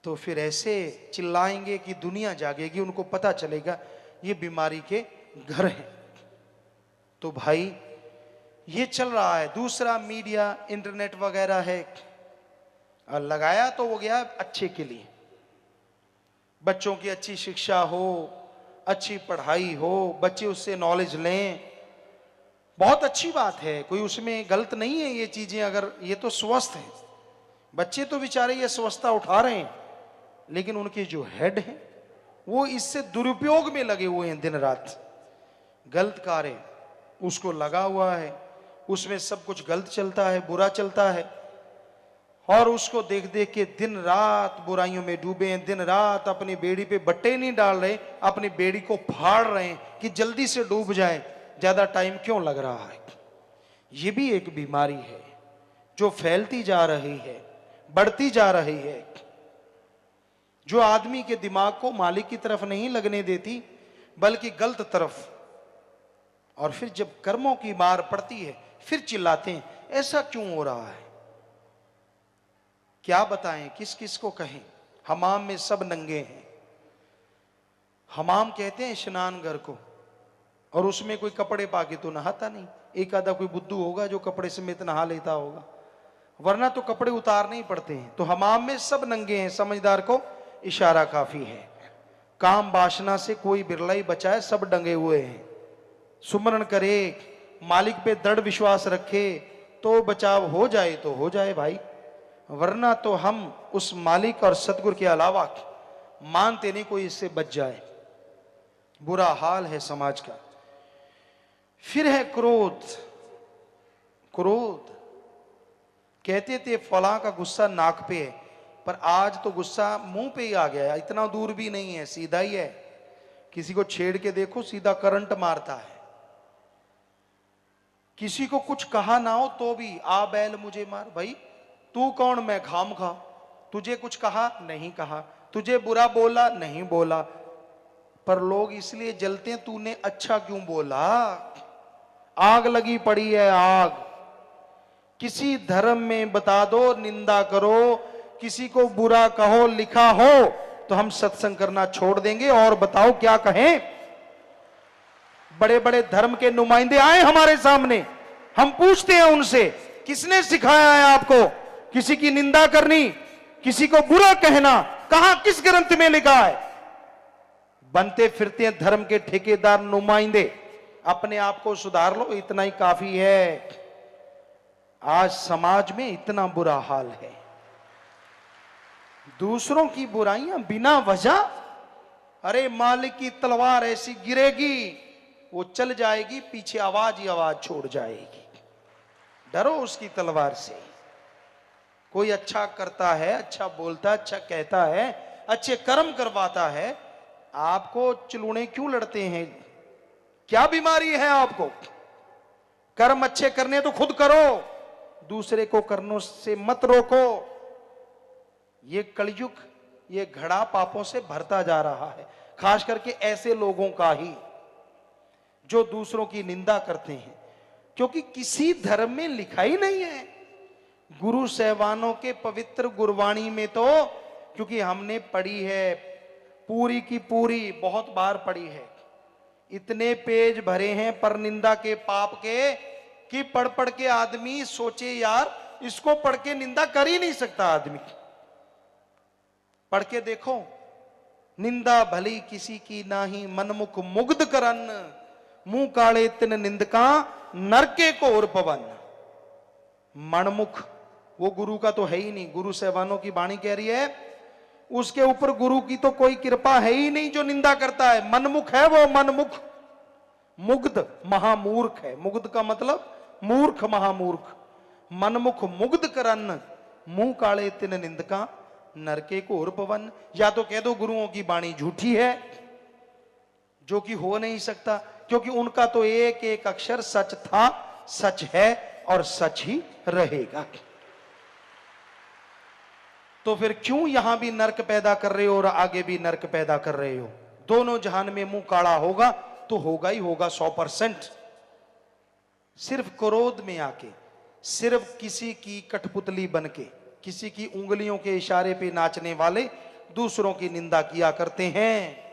Speaker 2: तो फिर ऐसे चिल्लाएंगे कि दुनिया जागेगी, उनको पता चलेगा ये बीमारी के घर हैं। तो भाई ये चल रहा है। दूसरा मीडिया, इंटरनेट वगैरह है, और लगाया तो वो गया अच्छे के लिए। बच्चों की अच्छी शिक्षा हो, अच्छी पढ़ाई हो, बच्चे उससे नॉलेज लें, बहुत अच्छी बात है, कोई उसमें गलत नहीं है ये चीजें। अगर ये तो स्वस्थ है, बच्चे तो बेचारे ये स्वस्थता उठा रहे हैं, लेकिन उनके जो हेड हैं वो इससे दुरुपयोग में लगे हुए हैं। दिन रात गलत कार्य उसको लगा हुआ है, उसमें सब कुछ गलत चलता है, बुरा चलता है, और उसको देख देख के दिन रात बुराइयों में डूबे हैं। दिन रात अपनी बेड़ी पे बट्टे नहीं डाल रहे, अपनी बेड़ी को फाड़ रहे हैं कि जल्दी से डूब जाए, ज्यादा टाइम क्यों लग रहा है। ये भी एक बीमारी है जो फैलती जा रही है, बढ़ती जा रही है, जो आदमी के दिमाग को मालिक की तरफ नहीं लगने देती बल्कि गलत तरफ। और फिर जब कर्मों की मार पड़ती है फिर चिल्लाते हैं ऐसा क्यों हो रहा है। क्या बताएं, किस किस को कहें। हमाम में सब नंगे हैं। हमाम कहते हैं स्नान घर को, और उसमें कोई कपड़े पाके तो नहाता नहीं। एक आधा कोई बुद्धू होगा जो कपड़े समेत नहा लेता होगा, वरना तो कपड़े उतारने ही पड़ते हैं। तो हमाम में सब नंगे हैं, समझदार को इशारा काफी है। काम वासना से कोई बिरला ही बचा है, सब डंगे हुए हैं। सुमरण करे, मालिक पे दृढ़ विश्वास रखे तो बचाव हो जाए तो हो जाए भाई, वरना तो हम उस मालिक और सतगुरु के अलावा मानते नहीं कोई इससे बच जाए। बुरा हाल है समाज का। फिर है क्रोध। क्रोध कहते थे फला का गुस्सा नाक पे है, पर आज तो गुस्सा मुंह पे ही आ गया है। इतना दूर भी नहीं है, सीधा ही है। किसी को छेड़ के देखो सीधा करंट मारता है। किसी को कुछ कहा ना हो तो भी आ बैल मुझे मार। भाई तू कौन, मैं खाम खा। तुझे कुछ कहा नहीं कहा, तुझे बुरा बोला नहीं बोला, पर लोग इसलिए जलते हैं तूने अच्छा क्यों बोला। आग लगी पड़ी है, आग। किसी धर्म में बता दो निंदा करो, किसी को बुरा कहो लिखा हो तो हम सत्संग करना छोड़ देंगे। और बताओ क्या कहें। बड़े बड़े धर्म के नुमाइंदे आए हमारे सामने, हम पूछते हैं उनसे किसने सिखाया है आपको किसी की निंदा करनी, किसी को बुरा कहना, कहां किस ग्रंथ में लिखा है। बनते फिरते हैं धर्म के ठेकेदार नुमाइंदे। अपने आप को सुधार लो, इतना ही काफी है। आज समाज में इतना बुरा हाल है, दूसरों की बुराइयां बिना वजह। अरे मालिक की तलवार ऐसी गिरेगी वो चल जाएगी, पीछे आवाज ही आवाज छोड़ जाएगी। डरो उसकी तलवार से। कोई अच्छा करता है, अच्छा बोलता है, अच्छा कहता है, अच्छे कर्म करवाता है, आपको चिलूने क्यों लड़ते हैं। क्या बीमारी है आपको। कर्म अच्छे करने तो खुद करो, दूसरे को करने से मत रोको। ये कलयुग, ये घड़ा पापों से भरता जा रहा है, खास करके ऐसे लोगों का ही जो दूसरों की निंदा करते हैं। क्योंकि किसी धर्म में लिखा ही नहीं है। गुरु सहबानों के पवित्र गुरबाणी में तो, क्योंकि हमने पढ़ी है पूरी की पूरी, बहुत बार पढ़ी है, इतने पेज भरे हैं पर निंदा के पाप के कि पढ़ पढ़ के आदमी सोचे यार इसको पढ़ के निंदा कर ही नहीं सकता आदमी। पढ़ के देखो, निंदा भली किसी की नाही, मनमुख मुग्ध करन, मुंह काले तिन निंदका, नरके को और पवन। मनमुख वो गुरु का तो है ही नहीं। गुरु सहबानों की वाणी कह रही है उसके ऊपर गुरु की तो कोई कृपा है ही नहीं जो निंदा करता है। मनमुख है वो, मनमुख। मुग्ध महामूर्ख है। मुग्ध का मतलब मूर्ख, महामूर्ख। मनमुख मुग्ध करन, मुंह काले तिन निंदका, नरके को और पवन। या तो कह दो गुरुओं की वाणी झूठी है, जो कि हो नहीं सकता, क्योंकि उनका तो एक एक अक्षर सच था, सच है और सच ही रहेगा। तो फिर क्यों यहां भी नरक पैदा कर रहे हो और आगे भी नरक पैदा कर रहे हो। दोनों जहान में मुंह काला होगा तो होगा ही होगा 100%। सिर्फ क्रोध में आके, सिर्फ किसी की कठपुतली बनके, किसी की उंगलियों के इशारे पे नाचने वाले दूसरों की निंदा किया करते हैं।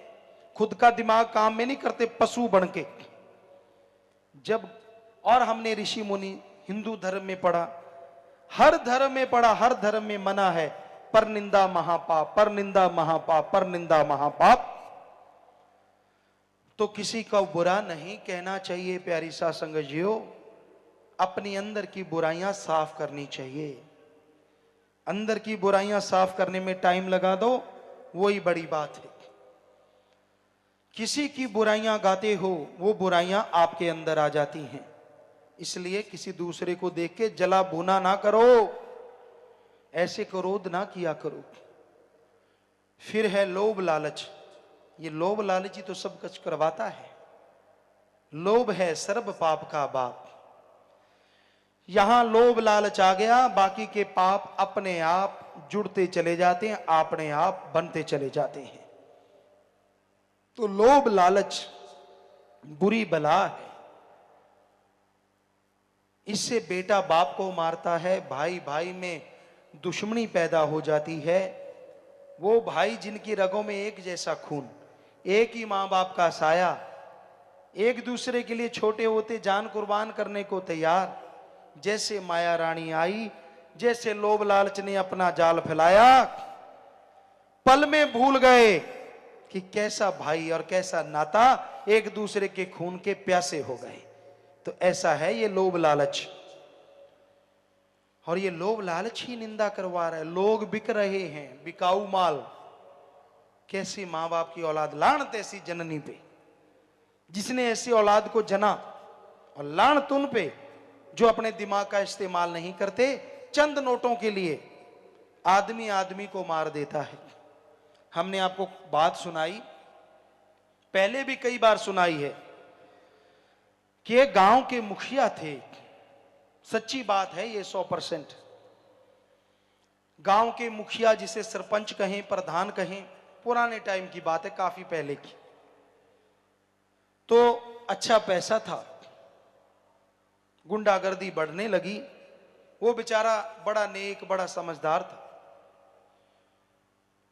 Speaker 2: खुद का दिमाग काम में नहीं करते, पशु बनके। जब और हमने ऋषि मुनि हिंदू धर्म में पढ़ा, हर धर्म में पढ़ा, हर धर्म में मना है पर निंदा महापाप, पर निंदा महापाप, पर निंदा महापाप। तो किसी का बुरा नहीं कहना चाहिए प्यारी साध संगत जियो। अपनी अंदर की बुराइयां साफ करनी चाहिए। अंदर की बुराइयां साफ करने में टाइम लगा दो, वही बड़ी बात है। किसी की बुराइयां गाते हो, वो बुराइयां आपके अंदर आ जाती हैं। इसलिए किसी दूसरे को देख के जला भुना ना करो, ऐसे क्रोध ना किया करो। फिर है लोभ लालच। ये लोभ लालच ही तो सब कुछ करवाता है। लोभ है सर्व पाप का बाप। यहां लोभ लालच आ गया, बाकी के पाप अपने आप जुड़ते चले जाते हैं, अपने आप बनते चले जाते हैं। तो लोभ लालच बुरी बला है। इससे बेटा बाप को मारता है, भाई भाई में दुश्मनी पैदा हो जाती है। वो भाई जिनकी रगों में एक जैसा खून, एक ही मां बाप का साया, एक दूसरे के लिए छोटे होते जान कुर्बान करने को तैयार, जैसे माया रानी आई, जैसे लोभ लालच ने अपना जाल फैलाया, पल में भूल गए कि कैसा भाई और कैसा नाता, एक दूसरे के खून के प्यासे हो गए। तो ऐसा है ये लोभ लालच। और ये लोभ लालच ही निंदा करवा रहा है। लोग बिक रहे हैं, बिकाऊ माल। कैसी मां बाप की औलाद, लानत ऐसी जननी पे जिसने ऐसी औलाद को जना, और लानत उन पे जो अपने दिमाग का इस्तेमाल नहीं करते। चंद नोटों के लिए आदमी आदमी को मार देता है। हमने आपको बात सुनाई, पहले भी कई बार सुनाई है, कि एक गांव के मुखिया थे। सच्ची बात है ये 100%। गांव के मुखिया, जिसे सरपंच कहें, प्रधान कहें, पुराने टाइम की बात है, काफी पहले की। तो अच्छा पैसा था, गुंडागर्दी बढ़ने लगी। वो बेचारा बड़ा नेक, बड़ा समझदार था।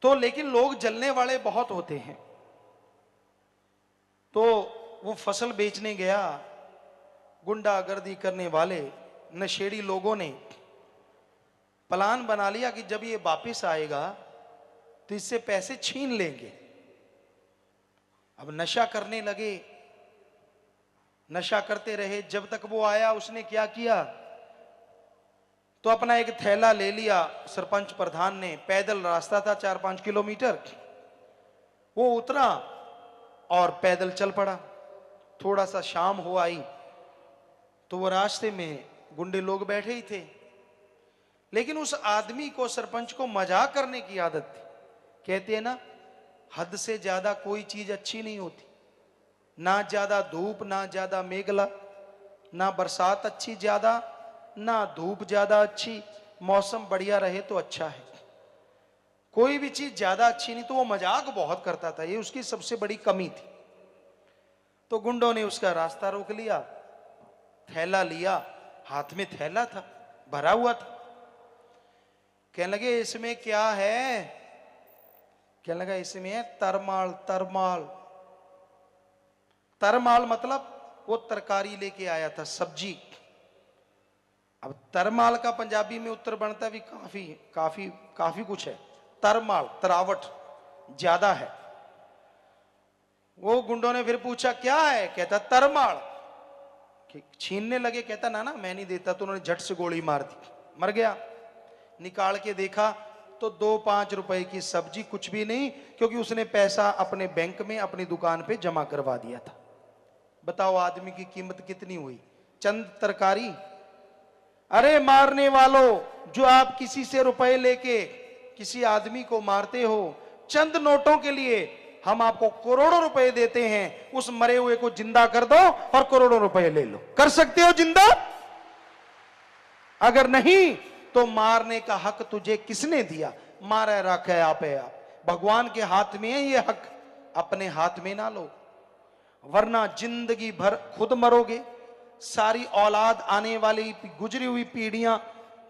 Speaker 2: तो लेकिन लोग जलने वाले बहुत होते हैं। तो वो फसल बेचने गया, गुंडागर्दी करने वाले नशेड़ी लोगों ने प्लान बना लिया कि जब ये वापस आएगा तो इससे पैसे छीन लेंगे। अब नशा करने लगे, नशा करते रहे। जब तक वो आया, उसने क्या किया, तो अपना एक थैला ले लिया सरपंच प्रधान ने। पैदल रास्ता था 4-5 किलोमीटर। वो उतरा और पैदल चल पड़ा। थोड़ा सा शाम हो आई तो वो रास्ते में गुंडे लोग बैठे ही थे। लेकिन उस आदमी को, सरपंच को, मजाक करने की आदत थी। कहते हैं ना, हद से ज्यादा कोई चीज अच्छी नहीं होती। ना ज्यादा धूप, ना ज्यादा मेघला, ना बरसात अच्छी ज्यादा, ना धूप ज्यादा अच्छी। मौसम बढ़िया रहे तो अच्छा है। कोई भी चीज ज्यादा अच्छी नहीं। तो वो मजाक बहुत करता था, ये उसकी सबसे बड़ी कमी थी। तो गुंडों ने उसका रास्ता रोक लिया, थैला लिया, हाथ में थैला था, भरा हुआ था। कहने लगे इसमें क्या है? कहने लगा इसमें है तरमाल। तरमाल, तरमाल मतलब वो तरकारी लेके आया था, सब्जी। अब तरमाल का पंजाबी में उत्तर बनता भी काफी काफी काफी कुछ है। तरमाल, तरावट ज्यादा है। वो गुंडों ने फिर पूछा क्या है? कहता तरमाल। छीनने लगे, कहता ना ना मैं नहीं देता। तो उन्होंने झट से गोली मार दी, मर गया। निकाल के देखा तो 2-5 रुपए की सब्जी, कुछ भी नहीं, क्योंकि उसने पैसा अपने बैंक में, अपनी दुकान पे जमा करवा दिया था। बताओ आदमी की कीमत कितनी हुई? चंद तरकारी। अरे मारने वालों, जो आप किसी से रुपए लेके किसी आदमी को मारते हो, चंद नोटों के लिए हम आपको करोड़ों रुपए देते हैं। उस मरे हुए को जिंदा कर दो और करोड़ों रुपए ले लो। कर सकते हो जिंदा? अगर नहीं तो मारने का हक तुझे किसने दिया? मारे रखे आप है। आप भगवान के हाथ में है ये हक, अपने हाथ में ना लो, वरना जिंदगी भर खुद मरोगे। सारी औलाद, आने वाली गुजरी हुई पीढ़ियां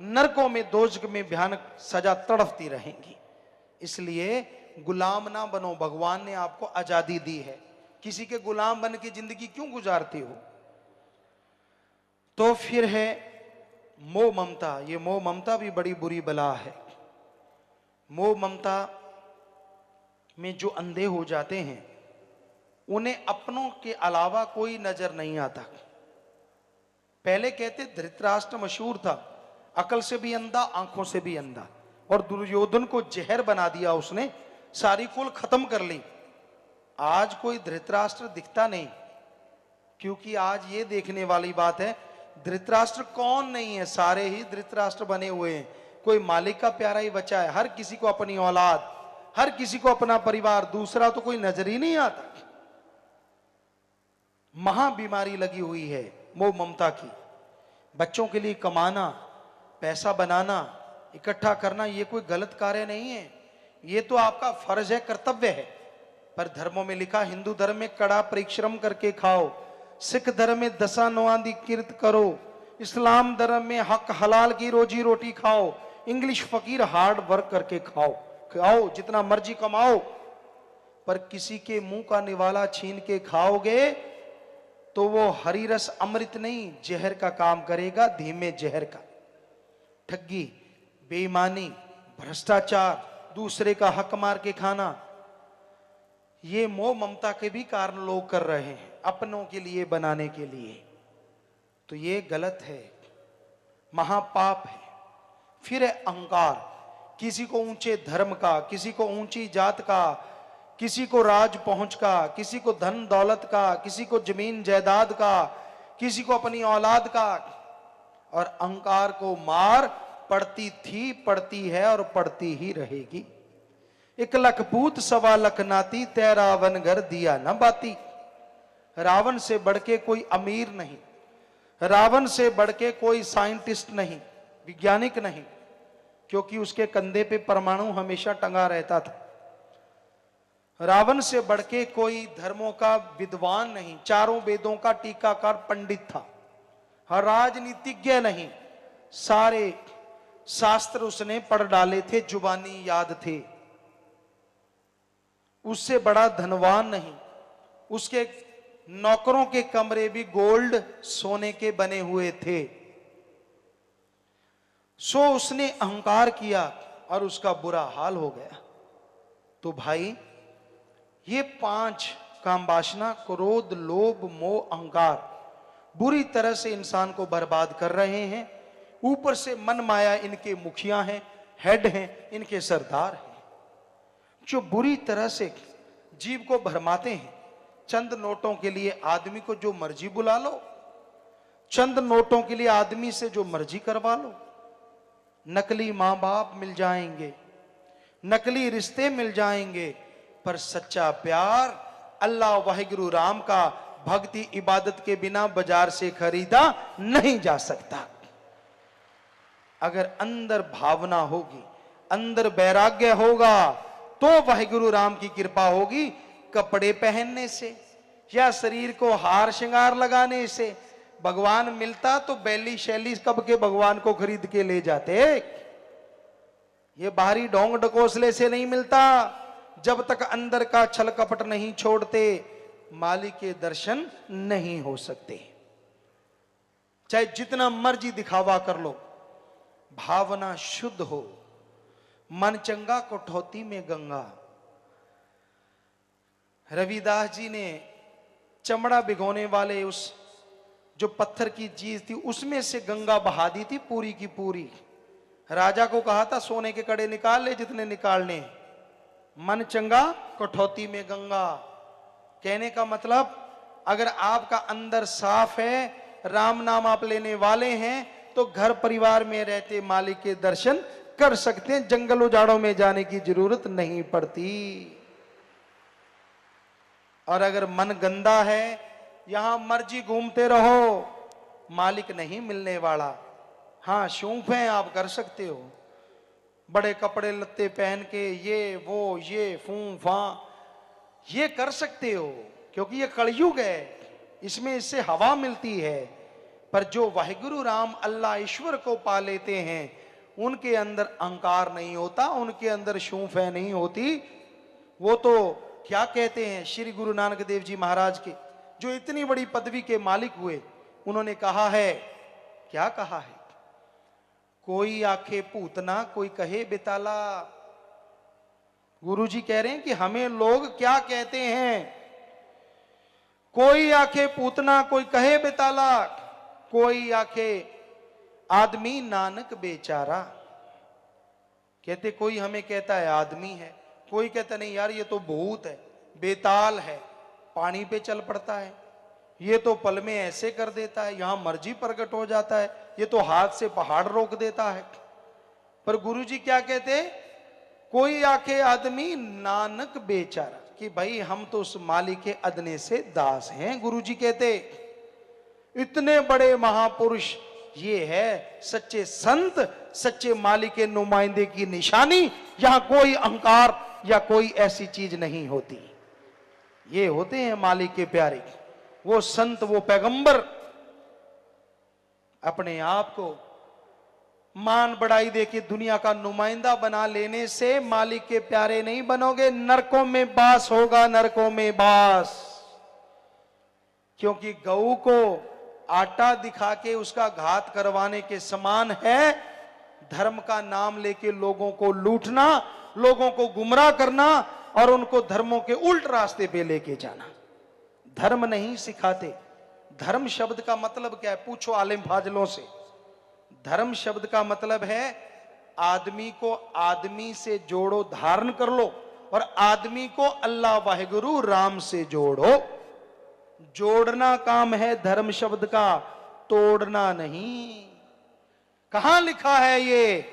Speaker 2: नरकों में, दोजख में भयानक सजा तड़पती रहेंगी। इसलिए गुलाम ना बनो। भगवान ने आपको आजादी दी है, किसी के गुलाम बन के जिंदगी क्यों गुजारते हो? तो फिर है मोह ममता। ये मोह ममता भी बड़ी बुरी बला है। मोह ममता में जो अंधे हो जाते हैं, उन्हें अपनों के अलावा कोई नजर नहीं आता। पहले कहते धृतराष्ट्र मशहूर था, अकल से भी अंधा, आंखों से भी अंधा। और दुर्योधन को जहर बना दिया उसने, सारी कुल खत्म कर ली। आज कोई धृतराष्ट्र दिखता नहीं, क्योंकि आज ये देखने वाली बात है धृतराष्ट्र कौन नहीं है, सारे ही धृतराष्ट्र बने हुए हैं। कोई मालिक का प्यारा ही बचा है, हर किसी को अपनी औलाद, हर किसी को अपना परिवार, दूसरा तो कोई नजर ही नहीं आता। महा बीमारी लगी हुई है मोह ममता की। बच्चों के लिए कमाना, पैसा बनाना, इकट्ठा करना, ये कोई गलत कार्य नहीं है, ये तो आपका फर्ज है, कर्तव्य है। पर धर्मों में लिखा, हिंदू धर्म में कड़ा परिश्रम करके खाओ, सिख धर्म में दसा नवांदी किरत करो, इस्लाम धर्म में हक हलाल की रोजी रोटी खाओ, इंग्लिश फकीर हार्ड वर्क करके खाओ, जितना मर्जी कमाओ, पर किसी के मुंह का निवाला छीन के खाओगे तो वो हरी रस अमृत नहीं, जहर का काम करेगा, धीमे जहर का। ठगी, बेईमानी, भ्रष्टाचार, दूसरे का हक मार के खाना, ये मोह ममता के भी कारण लोग कर रहे हैं, अपनों के लिए बनाने के लिए। तो ये गलत है, महापाप है। फिर है अहंकार, किसी को ऊंचे धर्म का, किसी को ऊंची जात का, किसी को राज पहुंच का, किसी को धन दौलत का, किसी को जमीन जायदाद का, किसी को अपनी औलाद का। और अहंकार को मार पड़ती थी, पड़ती है और पड़ती ही रहेगी। 1 लख पूत 1.25 लाख नाती, तै रावण घर दिया न बाती। रावण से बढ़ के कोई अमीर नहीं, रावण से बढ़ के कोई साइंटिस्ट नहीं, वैज्ञानिक नहीं, क्योंकि उसके कंधे पे परमाणु हमेशा टंगा रहता था। रावण से बढ़ के कोई धर्मों का विद्वान नहीं, चारों वेदों का टीकाकार पंडित था। हर राजनीतिज्ञ नहीं, सारे शास्त्र उसने पढ़ डाले थे, जुबानी याद थे। उससे बड़ा धनवान नहीं, उसके नौकरों के कमरे भी गोल्ड सोने के बने हुए थे। सो उसने अहंकार किया और उसका बुरा हाल हो गया। तो भाई, ये 5 काम वासना, क्रोध, लोभ, मोह, अहंकार बुरी तरह से इंसान को बर्बाद कर रहे हैं। ऊपर से मन माया इनके मुखिया हैं, हेड हैं, इनके सरदार हैं, जो बुरी तरह से जीव को भरमाते हैं। चंद नोटों के लिए आदमी को जो मर्जी बुला लो, चंद नोटों के लिए आदमी से जो मर्जी करवा लो। नकली मां बाप मिल जाएंगे, नकली रिश्ते मिल जाएंगे, पर सच्चा प्यार अल्लाह वाहिगुरु राम का भक्ति इबादत के बिना बाजार से खरीदा नहीं जा सकता। अगर अंदर भावना होगी, अंदर वैराग्य होगा, तो वाहिगुरु राम की कृपा होगी। कपड़े पहनने से या शरीर को हार श्रृंगार लगाने से भगवान मिलता तो बैली शैली कब के भगवान को खरीद के ले जाते। ये बाहरी ढोंग ढकोसले से नहीं मिलता। जब तक अंदर का छल कपट नहीं छोड़ते, मालिक के दर्शन नहीं हो सकते। चाहे जितना मर्जी दिखावा कर लो, भावना शुद्ध हो, मन चंगा कठौती में गंगा। रविदास जी ने चमड़ा भिगोने वाले उस जो पत्थर की चीज थी, उसमें से गंगा बहा दी थी पूरी की पूरी। राजा को कहा था सोने के कड़े निकाल ले जितने निकालने, मन चंगा कठौती में गंगा। कहने का मतलब, अगर आपका अंदर साफ है, राम नाम आप लेने वाले हैं, तो घर परिवार में रहते मालिक के दर्शन कर सकते हैं, जंगल उजाड़ों में जाने की जरूरत नहीं पड़ती। और अगर मन गंदा है, यहां मर्जी घूमते रहो, मालिक नहीं मिलने वाला। हां, शौक है आप कर सकते हो, बड़े कपड़े लत्ते पहन के ये वो ये फूं फां ये कर सकते हो, क्योंकि ये कलयुग है, इसमें इससे हवा मिलती है। पर जो वाहिगुरु राम अल्लाह ईश्वर को पा लेते हैं, उनके अंदर अहंकार नहीं होता, उनके अंदर शूफे नहीं होती। वो तो क्या कहते हैं, श्री गुरु नानक देव जी महाराज के, जो इतनी बड़ी पदवी के मालिक हुए, उन्होंने कहा है, क्या कहा है, कोई आखे पूतना कोई कहे बेताला। गुरु जी कह रहे हैं कि हमें लोग क्या कहते हैं, कोई आखे पूतना कोई कहे बेताला, कोई आखे आदमी नानक बेचारा। कहते कोई हमें कहता है आदमी है, कोई कहता नहीं यार ये तो भूत है, बेताल है, पानी पे चल पड़ता है, ये तो पल में ऐसे कर देता है, यहां मर्जी प्रकट हो जाता है, ये तो हाथ से पहाड़ रोक देता है। पर गुरुजी क्या कहते, कोई आके आदमी नानक बेचारा, कि भाई हम तो उस मालिक के अदने से दास हैं। गुरुजी कहते इतने बड़े महापुरुष, ये है सच्चे संत, सच्चे मालिक के नुमाइंदे की निशानी। यहां कोई अहंकार या कोई ऐसी चीज नहीं होती, ये होते हैं मालिक के प्यारे, वो संत, वो पैगंबर। अपने आप को मान बढ़ाई देके दुनिया का नुमाइंदा बना लेने से मालिक के प्यारे नहीं बनोगे, नरकों में बास होगा, नरकों में बास। क्योंकि गऊ को आटा दिखा के उसका घात करवाने के समान है धर्म का नाम लेके लोगों को लूटना, लोगों को गुमराह करना और उनको धर्मों के उल्ट रास्ते पे लेके जाना। धर्म नहीं सिखाते। धर्म शब्द का मतलब क्या है, पूछो आलिम फाजलों से। धर्म शब्द का मतलब है आदमी को आदमी से जोड़ो, धारण कर लो, और आदमी को अल्लाह वाहिगुरु राम से जोड़ो। जोड़ना काम है धर्म शब्द का, तोड़ना नहीं। कहां लिखा है ये,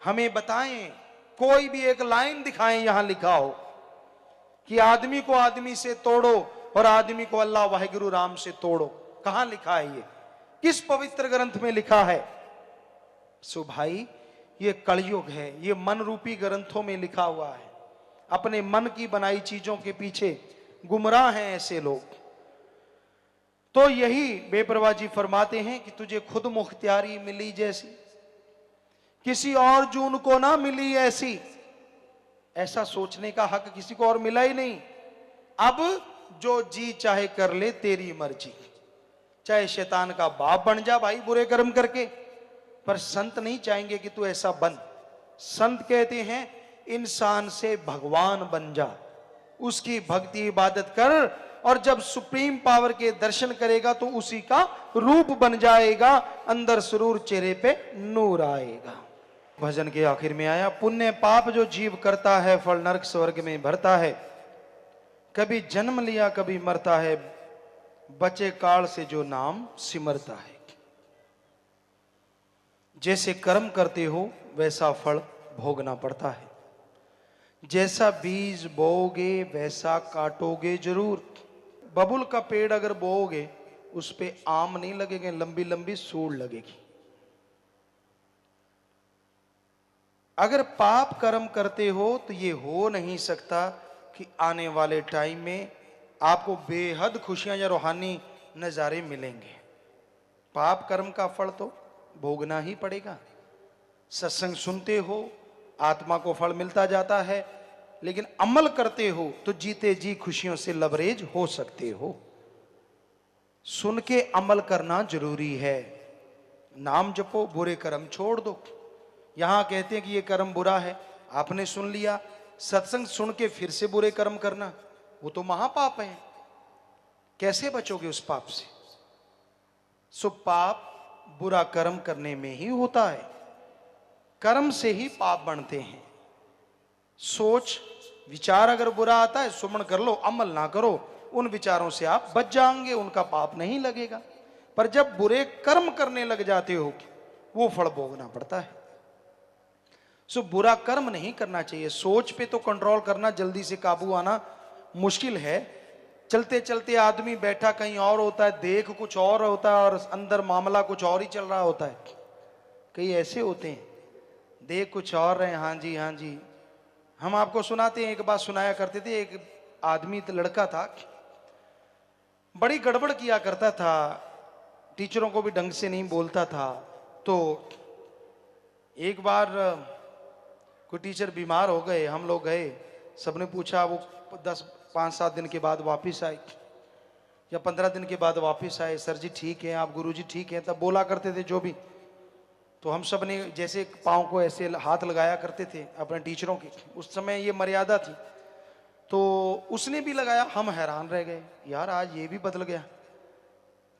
Speaker 2: हमें बताएं। कोई भी एक लाइन दिखाएं यहां लिखा हो कि आदमी को आदमी से तोड़ो और आदमी को अल्लाह वाहिगुरु राम से तोड़ो। कहां लिखा है ये, किस पवित्र ग्रंथ में लिखा है? सो भाई ये कलयुग है, ये मन रूपी ग्रंथों में लिखा हुआ है। अपने मन की बनाई चीजों के पीछे गुमराह हैं ऐसे लोग। तो यही बेपरवाह जी फरमाते हैं कि तुझे खुद मुख्तियारी मिली जैसी, किसी और जून को ना मिली ऐसी। ऐसा सोचने का हक किसी को और मिला ही नहीं। अब जो जी चाहे कर ले, तेरी मर्जी। चाहे शैतान का बाप बन जा भाई बुरे कर्म करके, पर संत नहीं चाहेंगे कि तू ऐसा बन। संत कहते हैं इंसान से भगवान बन जा, उसकी भक्ति इबादत कर, और जब सुप्रीम पावर के दर्शन करेगा तो उसी का रूप बन जाएगा, अंदर सुरूर, चेहरे पे नूर आएगा। भजन के आखिर में आया, पुण्य पाप जो जीव करता है फल नरक स्वर्ग में भरता है। कभी जन्म लिया कभी मरता है, बचे काल से जो नाम सिमरता है। जैसे कर्म करते हो वैसा फल भोगना पड़ता है। जैसा बीज बोओगे वैसा काटोगे जरूर। बबुल का पेड़ अगर बोओगे उस पे आम नहीं लगेंगे, लंबी लंबी सूढ़ लगेगी। अगर पाप कर्म करते हो तो ये हो नहीं सकता कि आने वाले टाइम में आपको बेहद खुशियां या रूहानी नजारे मिलेंगे। पाप कर्म का फल तो भोगना ही पड़ेगा। सत्संग सुनते हो आत्मा को फल मिलता जाता है, लेकिन अमल करते हो तो जीते जी खुशियों से लबरेज हो सकते हो। सुन के अमल करना जरूरी है। नाम जपो, बुरे कर्म छोड़ दो। यहां कहते हैं कि ये कर्म बुरा है, आपने सुन लिया, सत्संग सुन के फिर से बुरे कर्म करना, वो तो महापाप है। कैसे बचोगे उस पाप से? सो पाप बुरा कर्म करने में ही होता है। कर्म से ही पाप बनते हैं। सोच विचार अगर बुरा आता है, सुमन कर लो, अमल ना करो, उन विचारों से आप बच जाएंगे, उनका पाप नहीं लगेगा। पर जब बुरे कर्म करने लग जाते हो वो फल भोगना पड़ता है। सो बुरा कर्म नहीं करना चाहिए। सोच पे तो कंट्रोल करना, जल्दी से काबू आना मुश्किल है। चलते चलते आदमी बैठा कहीं और होता है, देख कुछ और होता है और अंदर मामला कुछ और ही चल रहा होता है। कई ऐसे होते हैं, देख कुछ और रहे, हाँ जी हाँ जी। हम आपको सुनाते हैं, एक बात सुनाया करते थे। एक आदमी लड़का था, बड़ी गड़बड़ किया करता था, टीचरों को भी ढंग से नहीं बोलता था। तो एक बार कोई टीचर बीमार हो गए, हम लोग गए, सबने पूछा, वो 5-7 दिन के बाद वापस आए या 15 दिन के बाद वापस आए। सर जी ठीक है, आप गुरु जी ठीक है, तब बोला करते थे जो भी। तो हम सब ने जैसे पाँव को ऐसे हाथ लगाया करते थे अपने टीचरों की, उस समय ये मर्यादा थी। तो उसने भी लगाया, हम हैरान रह गए, यार आज ये भी बदल गया।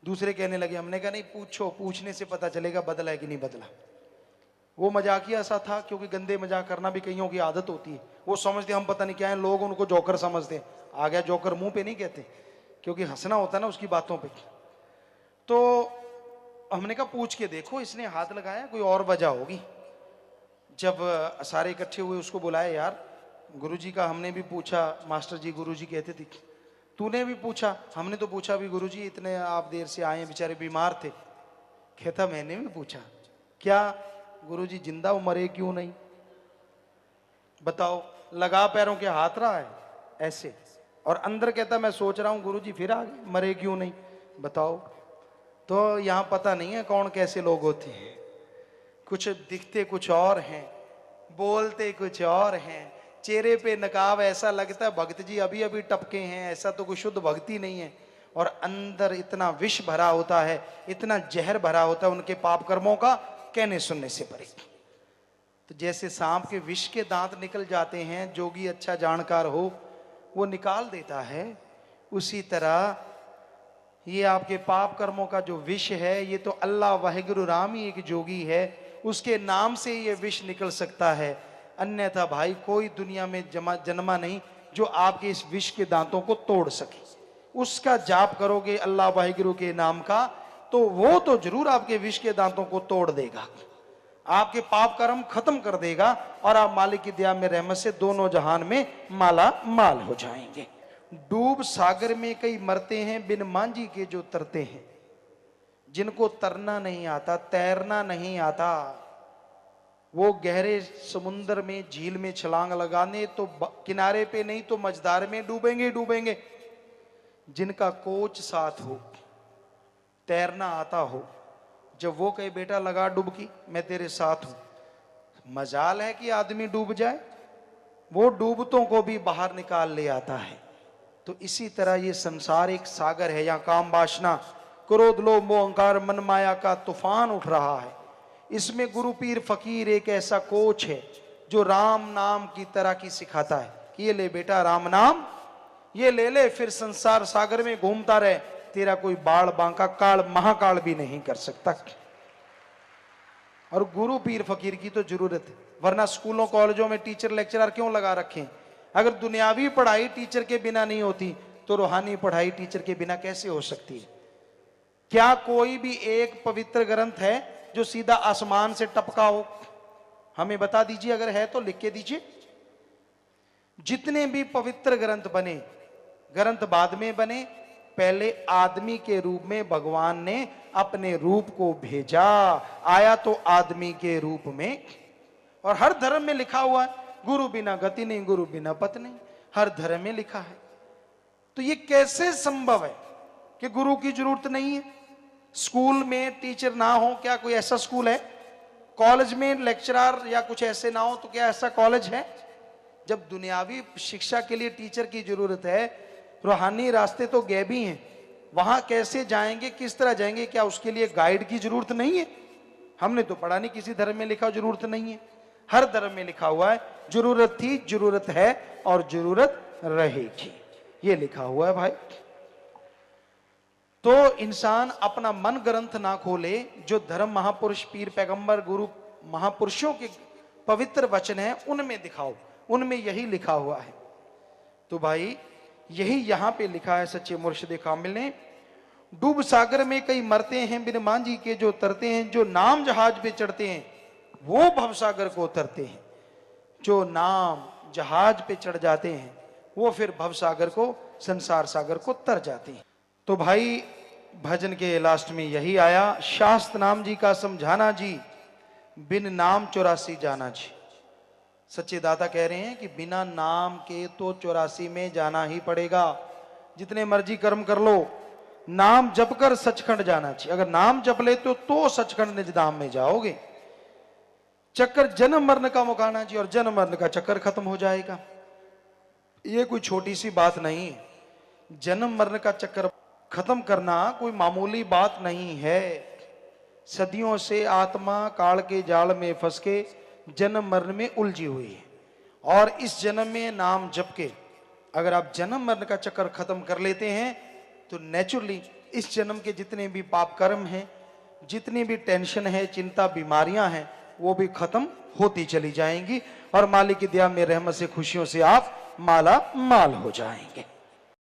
Speaker 2: दूसरे कहने लगे, हमने कहा नहीं पूछो, पूछने से पता चलेगा बदला है कि नहीं बदला। वो मजाकिया सा था, क्योंकि गंदे मजाक करना भी कईयों की आदत होती है। वो समझते हम पता नहीं क्या है, लोग उनको जोकर समझते हैं। आ गया जोकर, मुंह पे नहीं कहते, क्योंकि हंसना होता है ना उसकी बातों पे। तो हमने कहा पूछ के देखो, इसने हाथ लगाया, कोई और वजह होगी। जब सारे इकट्ठे हुए, उसको बुलाया, यार गुरुजी का हमने भी पूछा, मास्टर जी गुरुजी कहते थे, तूने भी पूछा? हमने तो पूछा भी गुरुजी, इतने आप देर से आए, बेचारे बीमार थे। कहता मैंने भी पूछा। क्या गुरुजी, जिंदा वो मरे क्यों नहीं? बताओ। लगा पैरों के हाथ रहा है ऐसे, और अंदर कहता मैं सोच रहा हूं गुरुजी फिर आ गए, मरे क्यों नहीं? बताओ। तो यहां पता नहीं है कौन कैसे लोग होते हैं। कुछ दिखते कुछ और हैं, बोलते कुछ और हैं, चेहरे पे नकाब, ऐसा लगता है भक्त जी अभी अभी टपके हैं, ऐसा तो कोई शुद्ध भक्ति नहीं है। और अंदर इतना विष भरा होता है, इतना जहर भरा होता है उनके पाप कर्मों का, कहने सुनने से परे। तो जैसे सांप के विष के दांत निकल जाते हैं, जोगी अच्छा जानकार हो वो निकाल देता है, उसी तरह ये आपके पाप कर्मों का जो विष है, ये तो अल्लाह वाहिगुरु राम ही एक जोगी है, उसके नाम से ये विष निकल सकता है। अन्यथा भाई कोई दुनिया में जन्मा नहीं जो आपके इस विष के दांतों को तोड़ सके। उसका जाप करोगे अल्लाह वाहिगुरु के नाम का, तो वो तो जरूर आपके विष के दांतों को तोड़ देगा, आपके पाप कर्म खत्म कर देगा, और आप मालिक की दया में रहमत से दोनों जहान में माला माल हो जाएंगे। डूब सागर में कई मरते हैं, बिन मांझी के जो तरते हैं। जिनको तरना नहीं आता, तैरना नहीं आता, वो गहरे समुद्र में, झील में छलांग लगाने तो किनारे पे नहीं तो मझधार में डूबेंगे डूबेंगे। जिनका कोच साथ हो, तैरना आता हो, जब वो कहे बेटा लगा डुबकी, मैं तेरे साथ हूं, मजाल है कि आदमी डूब जाए, वो डूबतों को भी बाहर निकाल ले आता है। तो इसी तरह ये संसार एक सागर है, यहाँ काम वासना, क्रोध, लोभ, मोह, अहंकार, मन माया का तूफान उठ रहा है। इसमें गुरु पीर फकीर एक ऐसा कोच है जो राम नाम की तरह की सिखाता है कि ये ले बेटा राम नाम, ये ले ले, फिर संसार सागर में घूमता रहे, तेरा कोई बाढ़ बांका काल महाकाल भी नहीं कर सकता। और गुरु पीर फकीर की तो जरूरत है, वरना स्कूलों कॉलेजों में टीचर लेक्चरर क्यों लगा रखे? अगर दुनियावी पढ़ाई टीचर के बिना नहीं होती, तो रूहानी पढ़ाई टीचर के बिना कैसे हो सकती है? क्या कोई भी एक पवित्र ग्रंथ है जो सीधा आसमान से टपका हो? हमें बता दीजिए, अगर है तो लिख के दीजिए। जितने भी पवित्र ग्रंथ बने, ग्रंथ बाद में बने, पहले आदमी के रूप में भगवान ने अपने रूप को भेजा, आया तो आदमी के रूप में। और हर धर्म में लिखा हुआ है गुरु बिना गति नहीं, गुरु बिना पत नहीं, हर धर्म में लिखा है। तो ये कैसे संभव है कि गुरु की जरूरत नहीं है? स्कूल में टीचर ना हो, क्या कोई ऐसा स्कूल है? कॉलेज में लेक्चरर या कुछ ऐसे ना हो, तो क्या ऐसा कॉलेज है? जब दुनियावी शिक्षा के लिए टीचर की जरूरत है, रूहानी रास्ते तो गैबी हैं, वहां कैसे जाएंगे, किस तरह जाएंगे? क्या उसके लिए गाइड की जरूरत नहीं है? हमने तो पढ़ा नहीं किसी धर्म में लिखा जरूरत नहीं है, हर धर्म में लिखा हुआ है जरूरत थी, जरूरत है और जरूरत रहेगी, ये लिखा हुआ है भाई। तो इंसान अपना मन ग्रंथ ना खोले, जो धर्म महापुरुष पीर पैगंबर गुरु महापुरुषों के पवित्र वचन है उनमें दिखाओ, उनमें यही लिखा हुआ है। तो भाई यही यहां पे लिखा है सच्चे मुर्शिद कामिल ने, डूब सागर में कई मरते हैं, बिन मांझी के जो तरते हैं। जो नाम जहाज पे चढ़ते हैं वो भवसागर को उतरते हैं, जो नाम जहाज पे चढ़ जाते हैं वो फिर भवसागर को, संसार सागर को तर जाते हैं। तो भाई भजन के लास्ट में यही आया, शास्त्र नाम जी का समझाना जी, बिन नाम 84 जाना जी। सच्चे दाता कह रहे हैं कि बिना नाम के तो 84 में जाना ही पड़ेगा, जितने मर्जी कर्म कर लो, नाम जप कर सचखंड जाना चाहिए। अगर नाम जप ले तो सचखंड निज धाम में जाओगे। चक्कर जन्म मरण का मुकाना जी, और जन्म मरण का चक्कर खत्म हो जाएगा। ये कोई छोटी सी बात नहीं है, जन्म मरण का चक्कर खत्म करना कोई मामूली बात नहीं है। सदियों से आत्मा काल के जाल में फंस के जन्म मरण में उलझी हुई है, और इस जन्म में नाम जप के अगर आप जन्म मरण का चक्कर खत्म कर लेते हैं, तो नेचुरली इस जन्म के जितने भी पाप कर्म हैं, जितनी भी टेंशन है, चिंता, बीमारियां हैं, वो भी खत्म होती चली जाएंगी और मालिक की दया में रहमत से खुशियों से आप माला माल हो जाएंगे।